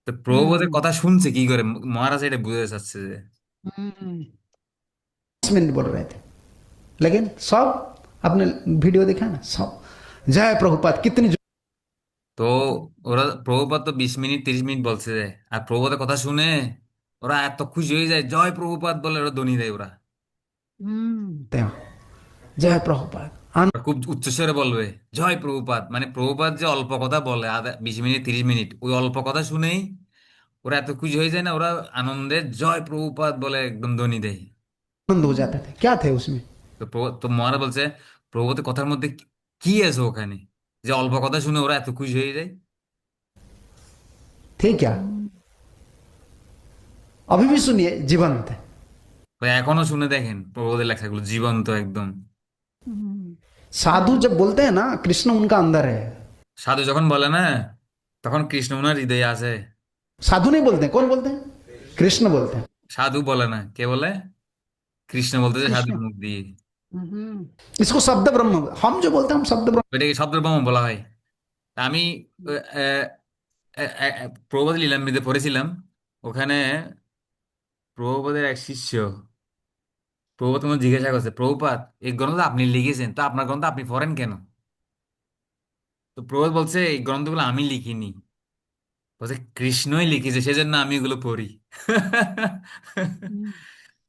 তো প্রভুপাদের হুম। কথা শুনছে কি করে? মহারাজ এটা বুঝতে চাচ্ছে যে, হুম। 20 मिनट बोल रहे थे, लेकिन सब आपने वीडियो देखा ना, सब जय प्रभुपाद कितनी তো ওরা প্রভুপাদ তো 20 মিনিট 30 মিনিট বলছে যে, আর প্রভুপাদের কথা শুনে ওরা এত খুশি হয়ে যায়, জয় প্রভুপাদ বলে ওরা ধ্বনি দেয় ওরা। হুম। जोरते हैं, जय प्रभुपाद। ওরা খুব উচ্চস্বরে বলবে জয় প্রভুপাদ। মানে প্রভুপাদ যে অল্প কথা বলে, 20 মিনিট 30 মিনিট, ওই অল্প কথা শুনেই ওরা এত খুশি হয়ে যায় না, ওরা আনন্দে জয় প্রভুপাদ বলে একদম ধ্বনি দেয়। आनंद हो जाते थे, क्या थे उसमें? তো মহারাজ বলছে প্রভুপাদের কথার মধ্যে কি আছে ওখানে, যে অল্প কথা শুনে ওরা এত খুশি হয়ে যায়। थे क्या? হুম। अभी भी सुनिए, जीवंत है। ভাই এখনো শুনে দেখেন প্রভুদের লেখাগুলো জীবন্ত একদম। হুম, साधु जब बोलते हैं ना कृष्ण उनका अंदर है। সাধু যখন বলে না, তখন কৃষ্ণ ওনার হৃদয়ে আছে। साधु नहीं बोलते हैं, कौन बोलते हैं? कृष्ण बोलते हैं। সাধু বলে না, কে বলে? কৃষ্ণ বলতেছে কৃষ্ণ। সাধুর মুখ দিয়ে। হুম। इसको शब्द ब्रह्म, हम जो बोलते हैं हम शब्द ब्रह्म। এটাকে শব্দ ব্রহ্ম বলা হয়। তা আমি প্রভুপাদ লীলামৃতে পড়েছিলাম, ওখানে প্রভুপাদের এক শিষ্য প্রভুপাদ কোনো জিজ্ঞাসা করছে, প্রভুপাদ এই গ্রন্থ আপনি লিখেছেন, তো আপনার গ্রন্থ আপনি পড়েন কেন? তো প্রভুপাদ বলছে এই গ্রন্থগুলো আমি লিখিনি, বলছে কৃষ্ণই লিখেছে, সেজন্য আমি এগুলো পড়ি। হুম।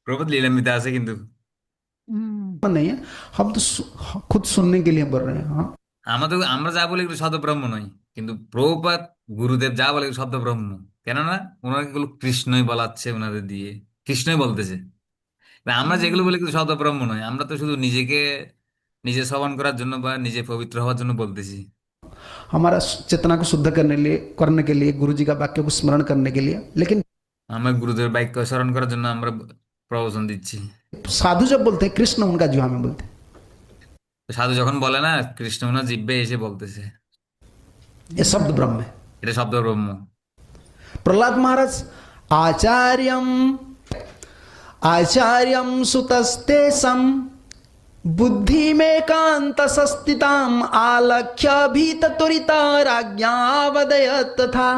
প্রভুপাদ লীলামৃতে আছে কিন্তু। হুম। नहीं है, हम तो खुद सुनने के लिए बोल रहे हैं। हाँ, আমরা যা বলি এগুলো শব্দব্রহ্ম নয়, কিন্তু প্রভুপাদ গুরুদেব যা বলে এগুলো শব্দব্রহ্ম। কেননা ওনারা এগুলো কৃষ্ণই বলাচ্ছে ওনাদের দিয়ে, কৃষ্ণই বলতেছে। তা আমরা যেগুলো হুম। বলি কিন্তু শব্দব্রহ্ম নয়, আমরা তো শুধু নিজেকে নিজে শ্রবণ করার জন্য বা নিজে পবিত্র হওয়ার জন্য বলতেছি। हमारा चेतना को शुद्ध करने के लिए गुरु जी का वाक्य को स्मरण करने के लिए। लेकिन আমরা গুরুদেবের বাক্য স্মরণ করার জন্য আমরা প্রবচন দিচ্ছি। साधु जब बोलते हैं कृष्ण उनका जुहा में बोलते हैं। তো সাধু যখন বলে না, কৃষ্ণ ওনার জিহ্বে এসে বলতেছে, ये शब्द ब्रह्म है। এটা শব্দব্রহ্ম। प्रहलाद महाराज आचार्यम आचार्यम सुतस्ते सम बुद्धि में कांत सस्तिताम आलक्ष्य भीत त्वरिता राज्ञावदयत तथा।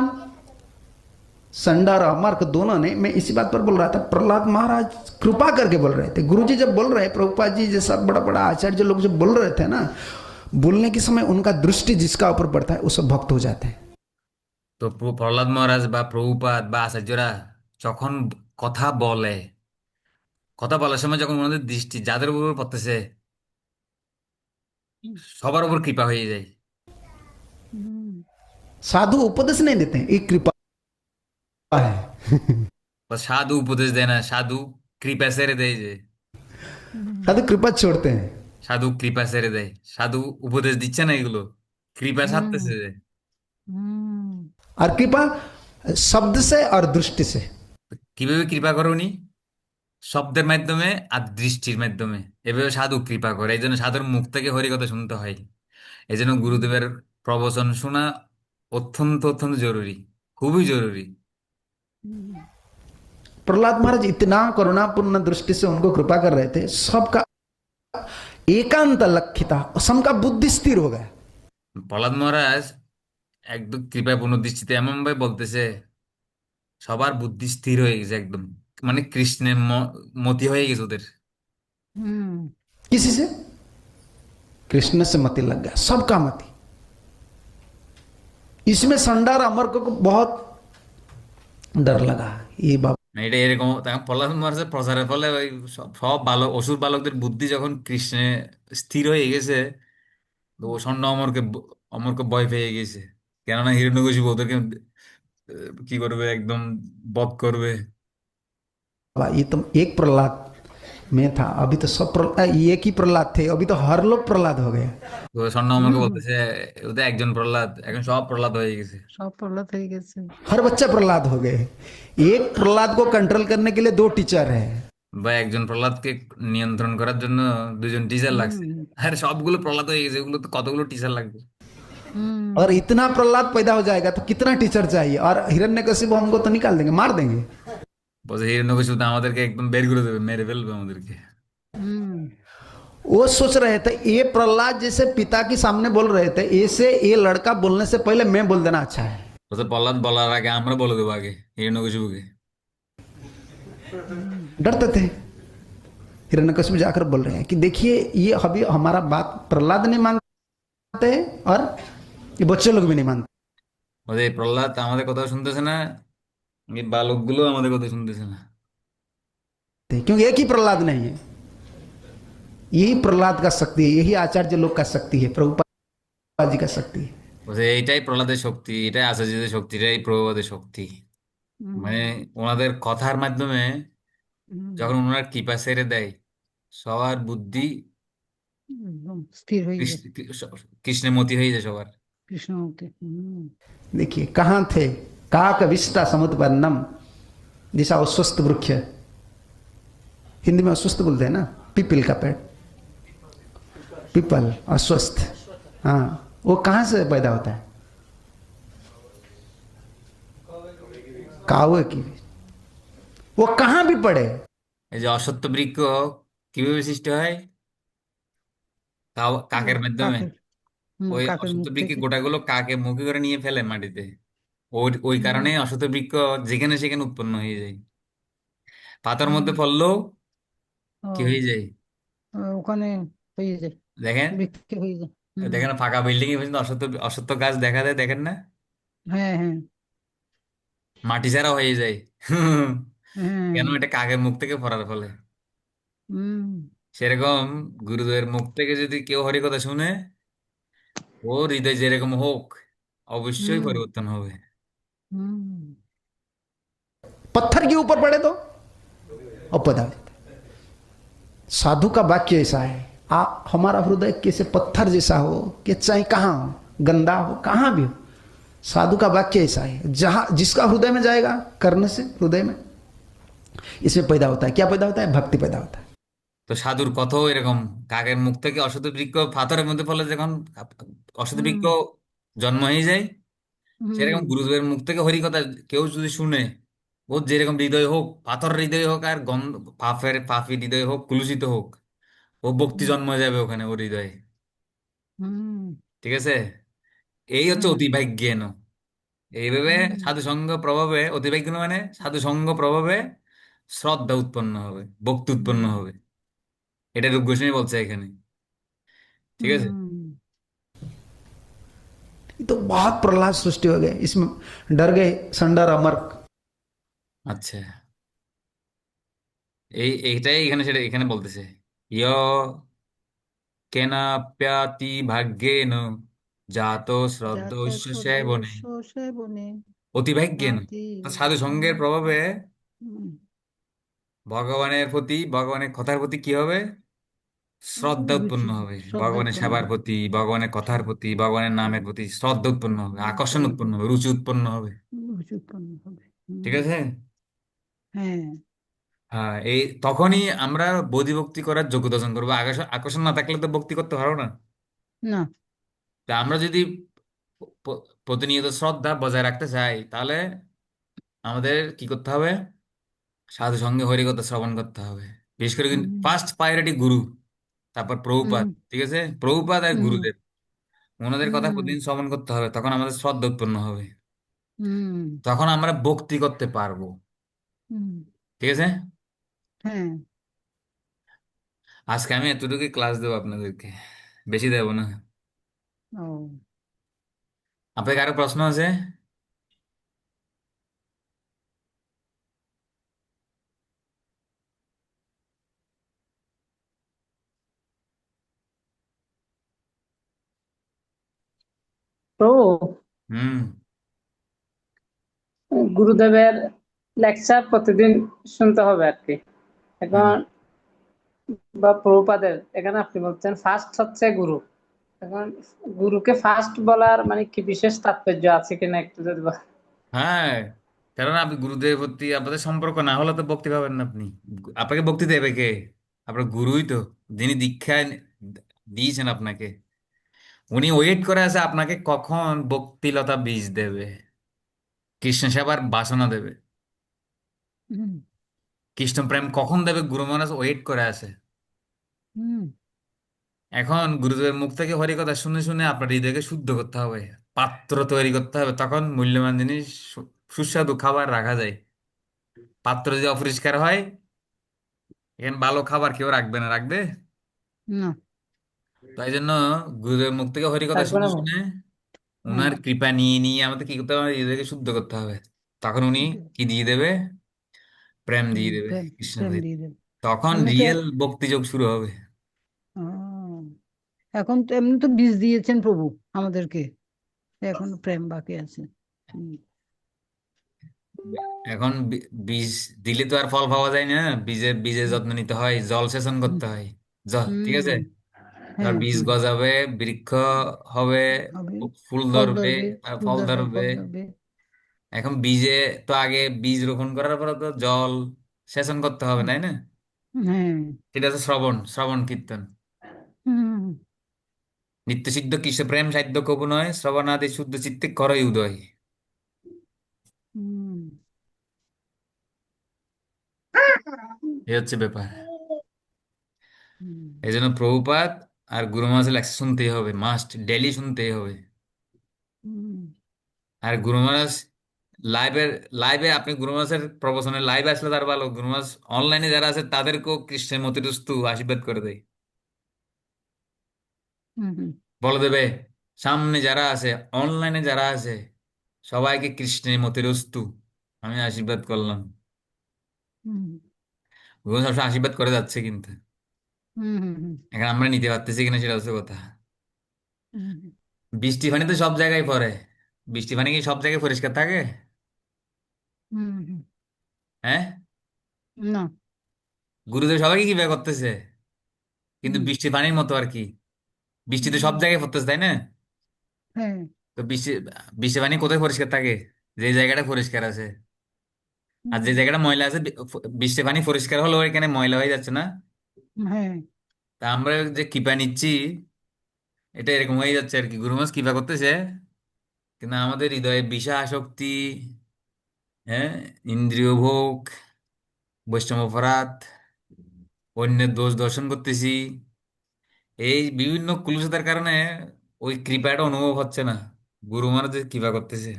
संडा और अमार्क दोनों ने, मैं इसी बात पर बोल रहा था, प्रहलाद महाराज कृपा करके बोल रहे थे। गुरुजी जब बोल रहे, प्रभुपाद जी जैसा बड़ा बड़ा आचार्य लोग जब बोल रहे थे ना, बोलने के समय उनका दृष्टि जिसका ऊपर पड़ता है वो सब भक्त हो जाते हैं। তো প্রহ্লাদ মহারাজ বা প্রভুপাদ বা আচার্যরা যখন কথা বলে, কথা বলার সময় যখন ওনাদের দৃষ্টি যাদের উপর পড়তেছে, সবার উপর কৃপা হয়ে যায়। হুম। साधु उपदेश नहीं देते हैं, एक कृपा है। বা সাধু উপদেশ দেয় না, সাধু কৃপা ছেড়ে দেয় যে। साधु कृपा छोड़ते हैं। সাধু কৃপা ছেড়ে দেয়, সাধু উপদেশ দিচ্ছে না, এগুলো কৃপা হুম। ছাড়তেছে যে। হুম। और कृपा शब्द से और दृष्टि से। কিভাবে কৃপা করে উনি? শব্দের মাধ্যমে আর দৃষ্টির মাধ্যমে। এভাবে সাধু কৃপা করে, এই জন্য সাধুর মুখ থেকে হরিকথা শুনতে হয়। এই জন্য গুরুদেবের প্রবচন শোনা অত্যন্ত অত্যন্ত জরুরি, খুবই জরুরি। प्रहलाद महाराज इतना करुणापूर्ण दृष्टि से उनको कृपा कर रहे थे, सबका एकांत लक्ष्य था, सबका बुद्धि स्थिर हो गया। প্রহ্লাদ মহারাজ একদম কৃপাপূর্ণ দৃষ্টিতে এমন ভাবে বলতেছে, সবার বুদ্ধি স্থির হয়ে গেছে একদম, মানে কৃষ্ণের মতি হয়ে গেছে ওদের। হুম। किसी से? कृष्ण से मति लग गया, सबका मति। इसमें संडार अमर को बहुत डर लगा, ये बाबा মানে এটা এরকম তখন প্রহ্লাদ মহারাজের প্রচারের ফলে ওই সব সব বালক অসুর বালকদের বুদ্ধি যখন কৃষ্ণে স্থির হয়ে গেছে, তো ও ষণ্ড অমরকে ভয় পেয়ে গেছে। কেননা হিরণ্যকশিপু ওদেরকে কি করবে, একদম বধ করবে। ये तो एक प्रहलाद में था, अभी तो सब एक ही प्रहलाद थे, अभी तो हर लोग प्रहलाद हो गए। তো ষণ্ড অমরকে হুম। বলতেছে ওদের একজন প্রহ্লাদ, এখন সব প্রহ্লাদ হয়ে গেছে। সব প্রহ্লাদ হয়ে গেছে। हर बच्चा प्रहलाद हो गए। एक प्रहलाद को कंट्रोल करने के लिए दो टीचर है। বা একজন প্রহ্লাদকে নিয়ন্ত্রণ করার জন্য দুজন টিচার লাগছে। হুম। আরে সবগুলো প্রহ্লাদ হয়ে গেছে, এগুলো তো কতগুলো টিচার লাগবে। হুম। और इतना प्रहलाद पैदा हो जाएगा तो कितना टीचर चाहिए, और हिरण्यकशिपु हमको तो निकाल देंगे, मार देंगे। বলছে হিরণ্যকশিপু তো আমাদেরকে একদম বের করে দেবে, মেরে ফেলবে আমাদেরকে। হুম। वो सोच रहे थे ये प्रहलाद जैसे पिता के सामने बोल रहे थे, ऐसे ये लड़का बोलने से पहले मैं बोल देना अच्छा है। বলছে প্রহ্লাদ বলার আগে আমরা বলে देबो আগে হিরণ্যকশিপুকে। डरते थे। हिरण्यकशिपु जाकर बोल रहे हैं कि देखिए ये अभी हमारा बात प्रहलाद नहीं मानते और ये बच्चे लोग भी नहीं मानते, বলছে এই প্রহ্লাদ আমাদের কথা শুনতেছে না, এই বালকগুলো আমাদের কথা শুনতেছে না। क्योंकि एक ही प्रहलाद नहीं है। यही प्रहलाद का शक्ति है, यही आचार्य लोग का शक्ति है, प्रभुपाद जी का शक्ति है। বলছে এইটাই প্রহ্লাদের শক্তি, এটাই আচার্যদের শক্তি, এটাই প্রভুপাদের শক্তি। হুম। মানে ওনাদের কথার মাধ্যমে হুম। যখন ওনার কৃপা ছেড়ে দেয়, সবার বুদ্ধি একদম স্থির হয়ে যায় কৃষ্ণের মতি হয়ে যায় সবার। কৃষ্ণমূর্তি। হুম। देखिए कहाँ थे काक विष्टा समुत्पन्नम दिशा स्वस्थ वृक्ष, हिंदी में अस्वस्थ बोलते हैं ना, पीपल का पेड़, पीपल अस्वस्थ। हाँ, वो कहाँ से पैदा होता है? कावे की। वो कहाँ भी पड़े। এই যে অশ্বত্থ বৃক্ষ কিভাবে সৃষ্টি হয়? কাকের মাধ্যমে। কাকের ওই কাকের অশ্বত্থ মুখ বৃক্ষের থেকে। গোটাগুলো কাকে মুখে করে নিয়ে ফেলে মাটিতে। ওই ওই হুম, কারণে অশ্বত্থ বৃক্ষ যেখানে সেখানে উৎপন্ন হয়ে যায়। পাতার হুম, মধ্যে ফললেও কি হয়ে ও যায়? ওখানে হয়ে যায়, দেখেন, বৃক্ষে হয়ে যায়। হুম, দেখেন ফাঁকা বিল্ডিং এ পর্যন্ত অশ্বত্থ অশ্বত্থ গাছ দেখা যায়, দেখেন না? হ্যাঁ, হ্যাঁ, মাটি ছাড়া হয়ে যায়। হ্যাঁ, কেন? এটা কাকের মুখ থেকে পড়ার ফলে। হুম, সেরকম গুরুদেবের মুখ থেকে যদি কেউ হরি কথা শুনে, ও হৃদয় যেরকম হোক অবশ্যই হুম, পরিবর্তন হবে। হুম, पत्थर के ऊपर पड़े तो और पैदा हो जाता है। साधु का वाक्य ऐसा है, हमारा हृदय कैसे पत्थर जैसा हो, कि चाहे कहाँ हो, गंदा हो, कहाँ भी हो, साधु का वाक्य ऐसा है, जहां जिसका हृदय में जाएगा, कर्ण से हृदय में, इसमें पैदा होता है, क्या पैदा होता है? भक्ति पैदा होता है। তো সাধুর কথাও এরকম। কাকের মুখ থেকে অশ্বত্থ বৃক্ষ পাথরের মধ্যে ফলে যখন অশ্বত্থ হুম, বৃক্ষ জন্ম হয়ে যায়, হুম, সেরকম গুরুদেবের মুখ থেকে হরি কথা কেউ যদি শুনে, ও যেরকম হৃদয় হোক, পাথর হৃদয় হোক আর গন্ধ পাপি হৃদয় হোক, কুলুষিত হোক, ও ভক্তি হুম, জন্ম যাবে ওখানে ওর হৃদয়ে। হুম, ঠিক আছে? এই হচ্ছে হ্যাঁ, অতিভাগ্যেন। এইভাবে হুম, সাধু সঙ্গ প্রভাবে, অতিভাগ্য মানে সাধু সঙ্গ প্রভাবে শ্রদ্ধা উৎপন্ন হবে, ভক্তি উৎপন্ন হুম, হবে। এটা রূপ গোস্বামী বলছে এখানে। ঠিক আছে? হুম, ये तो बहुत प्रहलाद सृष्टि हो गए, इसमें डर गए संडर अमर। আচ্ছা, এইটাই এখানে, সেটা এখানে বলতেছে। ইয় কেনাপ্যাতি ভাগ্যেন জাত জাত শ্রদ্ধস্য সেবনে সদস্য সেবনে অতিভাগ্যেন। ভাতি তো সাধু সঙ্গের প্রভাবে হুম, ভগবানের প্রতি, ভগবানের কথার প্রতি কি হবে? শ্রদ্ধা উৎপন্ন রুচি, হবে। শ্রদ্ধা ভগবানের উৎপন্ন সেবার হবে। প্রতি, ভগবানের কথার প্রতি, ভগবানের নামের প্রতি শ্রদ্ধা উৎপন্ন হবে, আকর্ষণ উৎপন্ন উৎপন্ন হবে, হবে, রুচি উৎপন্ন হবে। রুচি উৎপন্ন হবে। ঠিক হুম, আছে? হ্যাঁ, হ্যাঁ, এই তখনই আমরা বোধি ভক্তি করার যোগ্যতা অর্জন করবো। আকর্ষণ আকর্ষণ না থাকলে তো ভক্তি করতে পারবো না। না, তা আমরা যদি প্রতিনিয়ত শ্রদ্ধা বজায় রাখতে চাই, তাহলে আমাদের কি করতে হবে? সাধু সঙ্গে হরিকথা শ্রবণ করতে হবে। বিশেষ করে হুম, ফার্স্ট প্রায়োরিটি গুরু, তারপর হুম, প্রভুপাদ। ঠিক আছে? প্রভুপাদ আর হুম, গুরুদেব, ওনাদের কথা হুম, প্রতিদিন শ্রবণ করতে হবে, তখন আমাদের শ্রদ্ধা উৎপন্ন হবে। হুম, তখন আমরা ভক্তি করতে পারবো। হুম, ঠিক আছে? হ্যাঁ, আজকে আমি এতটুকু ক্লাস দেবো আপনাদেরকে, বেশি দেবো না। ও, আপনার কারো প্রশ্ন আছে? প্রভু, হুম, গুরুদেবের লেকচার প্রতিদিন শুনতে হবে আর কি। হুম। এখন বা প্রভুপাদের এখানে আপনি বলছেন ফার্স্ট হচ্ছে গুরু। এখন গুরুকে ফার্স্ট বলার মানে কি বিশেষ তাৎপর্য আছে কিনা একটু যদি হ্যাঁ, কারণ আপনি গুরুদেবের প্রতি আপনাদের সম্পর্ক না হলে তো ভক্তি পাবেন না আপনি। আপনাকে ভক্তি দেবে কে? আপনার গুরুই তো, যিনি দীক্ষা দিয়েছেন আপনাকে। উনি ওয়েট করে আছে আপনাকে কখন ভক্তিলতা বীজ দেবে, কৃষ্ণ সেবার বাসনা দেবে, হুম, কৃষ্ণ প্রেম কখন দেবে, গুরু মহারাজ ওয়েট করে আছে। হুম, এখন গুরুদেবের মুখ থেকে হরি কথা শুনে শুনে আপনার হৃদয়কে শুদ্ধ করতে হবে, পাত্র তৈরি করতে হবে, তখন মূল্যবান জিনিস, সুস্বাদু খাবার রাখা যায়। পাত্র যদি অপরিষ্কার হয়, এখানে ভালো খাবার কেউ রাখবে না, রাখবে? না, তাই জন্য গুরুদেবের মুখ থেকে হরি কথা থাকবে শুনে না। শুনে হ্যাঁ, ওনার কৃপা নিয়ে নিয়ে আমাদের কি করতে হবে? হৃদয়কে শুদ্ধ করতে হবে। তখন উনি শুদ্ধ, কি দিয়ে দেবে? প্রেম দিয়ে দেবে, প্রেম, কৃষ্ণ প্রেম দিয়ে। দিয়ে দেবে। তখন এমনি তো রিয়েল ভক্তিযোগ শুরু হবে। আহ, এখন তো এমনি তো বীজ দিয়েছেন প্রভু আমাদেরকে, এখন প্রেম বাকি আছে। হুম, এখন বীজ দিলে তো আর ফল পাওয়া যায় না। বীজের বীজের হুম, যত্ন নিতে হয়, জল সেচন হুম, করতে হয়। জল, ঠিক হুম, আছে? তার হ্যাঁ, বীজ হ্যাঁ, গজাবে, বৃক্ষ হবে, হবে, ফুল ফল ধরবে, ধরবে, আর ফুল ফল ধরবে, ধরবে। ফল ধরবে। এখন বীজে তো আগে বীজ রোপণ করার পরে তো জল সেচন করতে হবে, হুম, তাই না? হ্যাঁ। সেটা হচ্ছে শ্রবণ, শ্রবণ কীর্তন। হুম। নিত্যসিদ্ধ কৃষ্ণ প্রেম সাধ্য কবু নয়, শ্রবণাদি শুদ্ধ চিত্তে করই উদয়। হুম। এই হচ্ছে ব্যাপার। হুম। এই জন্য প্রভুপাদ আর গুরু মহারাজের লেকচার শুনতেই হবে, মাস্ট, ডেলি শুনতেই হবে। হুম। আর গুরু মহারাজ লাইভে, লাইভে আপনি গুরু মহারাজের প্রবচনে লাইভে আসলে তার ভালো, গুরু মহারাজ অনলাইনে যারা আছে তাদেরকেও কৃষ্ণের মতিরস্তু আশীর্বাদ করে দেয়, হুম। হুম। বলে দেবে সামনে যারা আছে, অনলাইনে যারা আছে, সবাইকে কৃষ্ণের মতিরস্তু আমি আশীর্বাদ করলাম। হুম। গুরু মহারাজ সবসময় আশীর্বাদ করে যাচ্ছে, কিন্তু হুম। হুম। এখন আমরা নিতে পারতেছি কিনা সেটা হচ্ছে কথা। হুম। বৃষ্টি পানি তো সব জায়গায় পড়ে, বৃষ্টি পানি কি সব জায়গায় পরিষ্কার থাকে? হুম। হুম। হ্যাঁ। না। গুরুদেব সবাইকে কি ব্যয় করতেছে, কিন্তু হুম। বৃষ্টি পানির মতো আর কি, বৃষ্টি তো সব হুম। জায়গায় পড়তেছে, তাই না? হ্যাঁ। তো বৃষ্টি, বৃষ্টি পানি কোথায় পরিষ্কার থাকে? যে জায়গাটা পরিষ্কার আছে। আর হুম। যে জায়গাটা ময়লা আছে, বৃষ্টি পানি পরিষ্কার হলেও এখানে ময়লা হয়ে যাচ্ছে না? হ্যাঁ। তা আমরা যে কৃপা নিচ্ছি, এটা এরকম হয়ে যাচ্ছে আর কি, গুরু মহারাজ কৃপা করতেছে, কিন্তু আমাদের হৃদয়ে বিষা আসক্তি, হ্যাঁ, ইন্দ্রিয় ভোগ, বৈষ্ণব অপরাধ, অন্যের দোষ দর্শন করতেছি, এই বিভিন্ন কুলুষতার কারণে ওই কৃপাটা অনুভব হচ্ছে না, গুরু মহারাজ যে কৃপা করতেছে।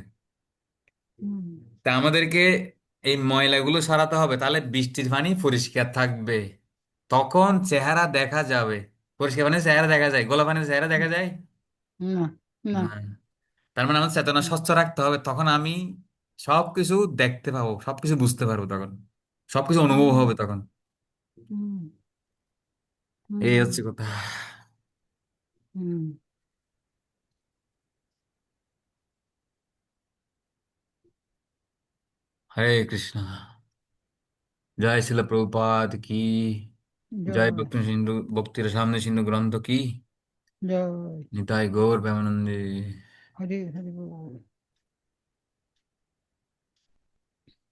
হুম। তা আমাদেরকে এই ময়লাগুলো সরাতে হবে, তাহলে বৃষ্টির পানি পরিষ্কার থাকবে, তখন চেহারা দেখা যাবে। পরিষ্কার পানির চেহারা দেখা যায়, গোলা পানির চেহারা দেখা যায় না। না। না। তার মানে আমার চেতনা স্বচ্ছ রাখতে হবে, তখন আমি সবকিছু দেখতে পাবো, সবকিছু বুঝতে পারবো, তখন সবকিছু অনুভব হুম। হবে তখন। হুম। এই হুম। হচ্ছে কথা। হুম। হরে কৃষ্ণ। জয় শিল প্রভুপাদ কি, জয় জয়। ভক্তি সিন্ধু, ভক্তির সামনে সিন্ধু গ্রন্থ কি, জয়। নিতাই গৌর প্রেমানন্দে। হরে হরে বল।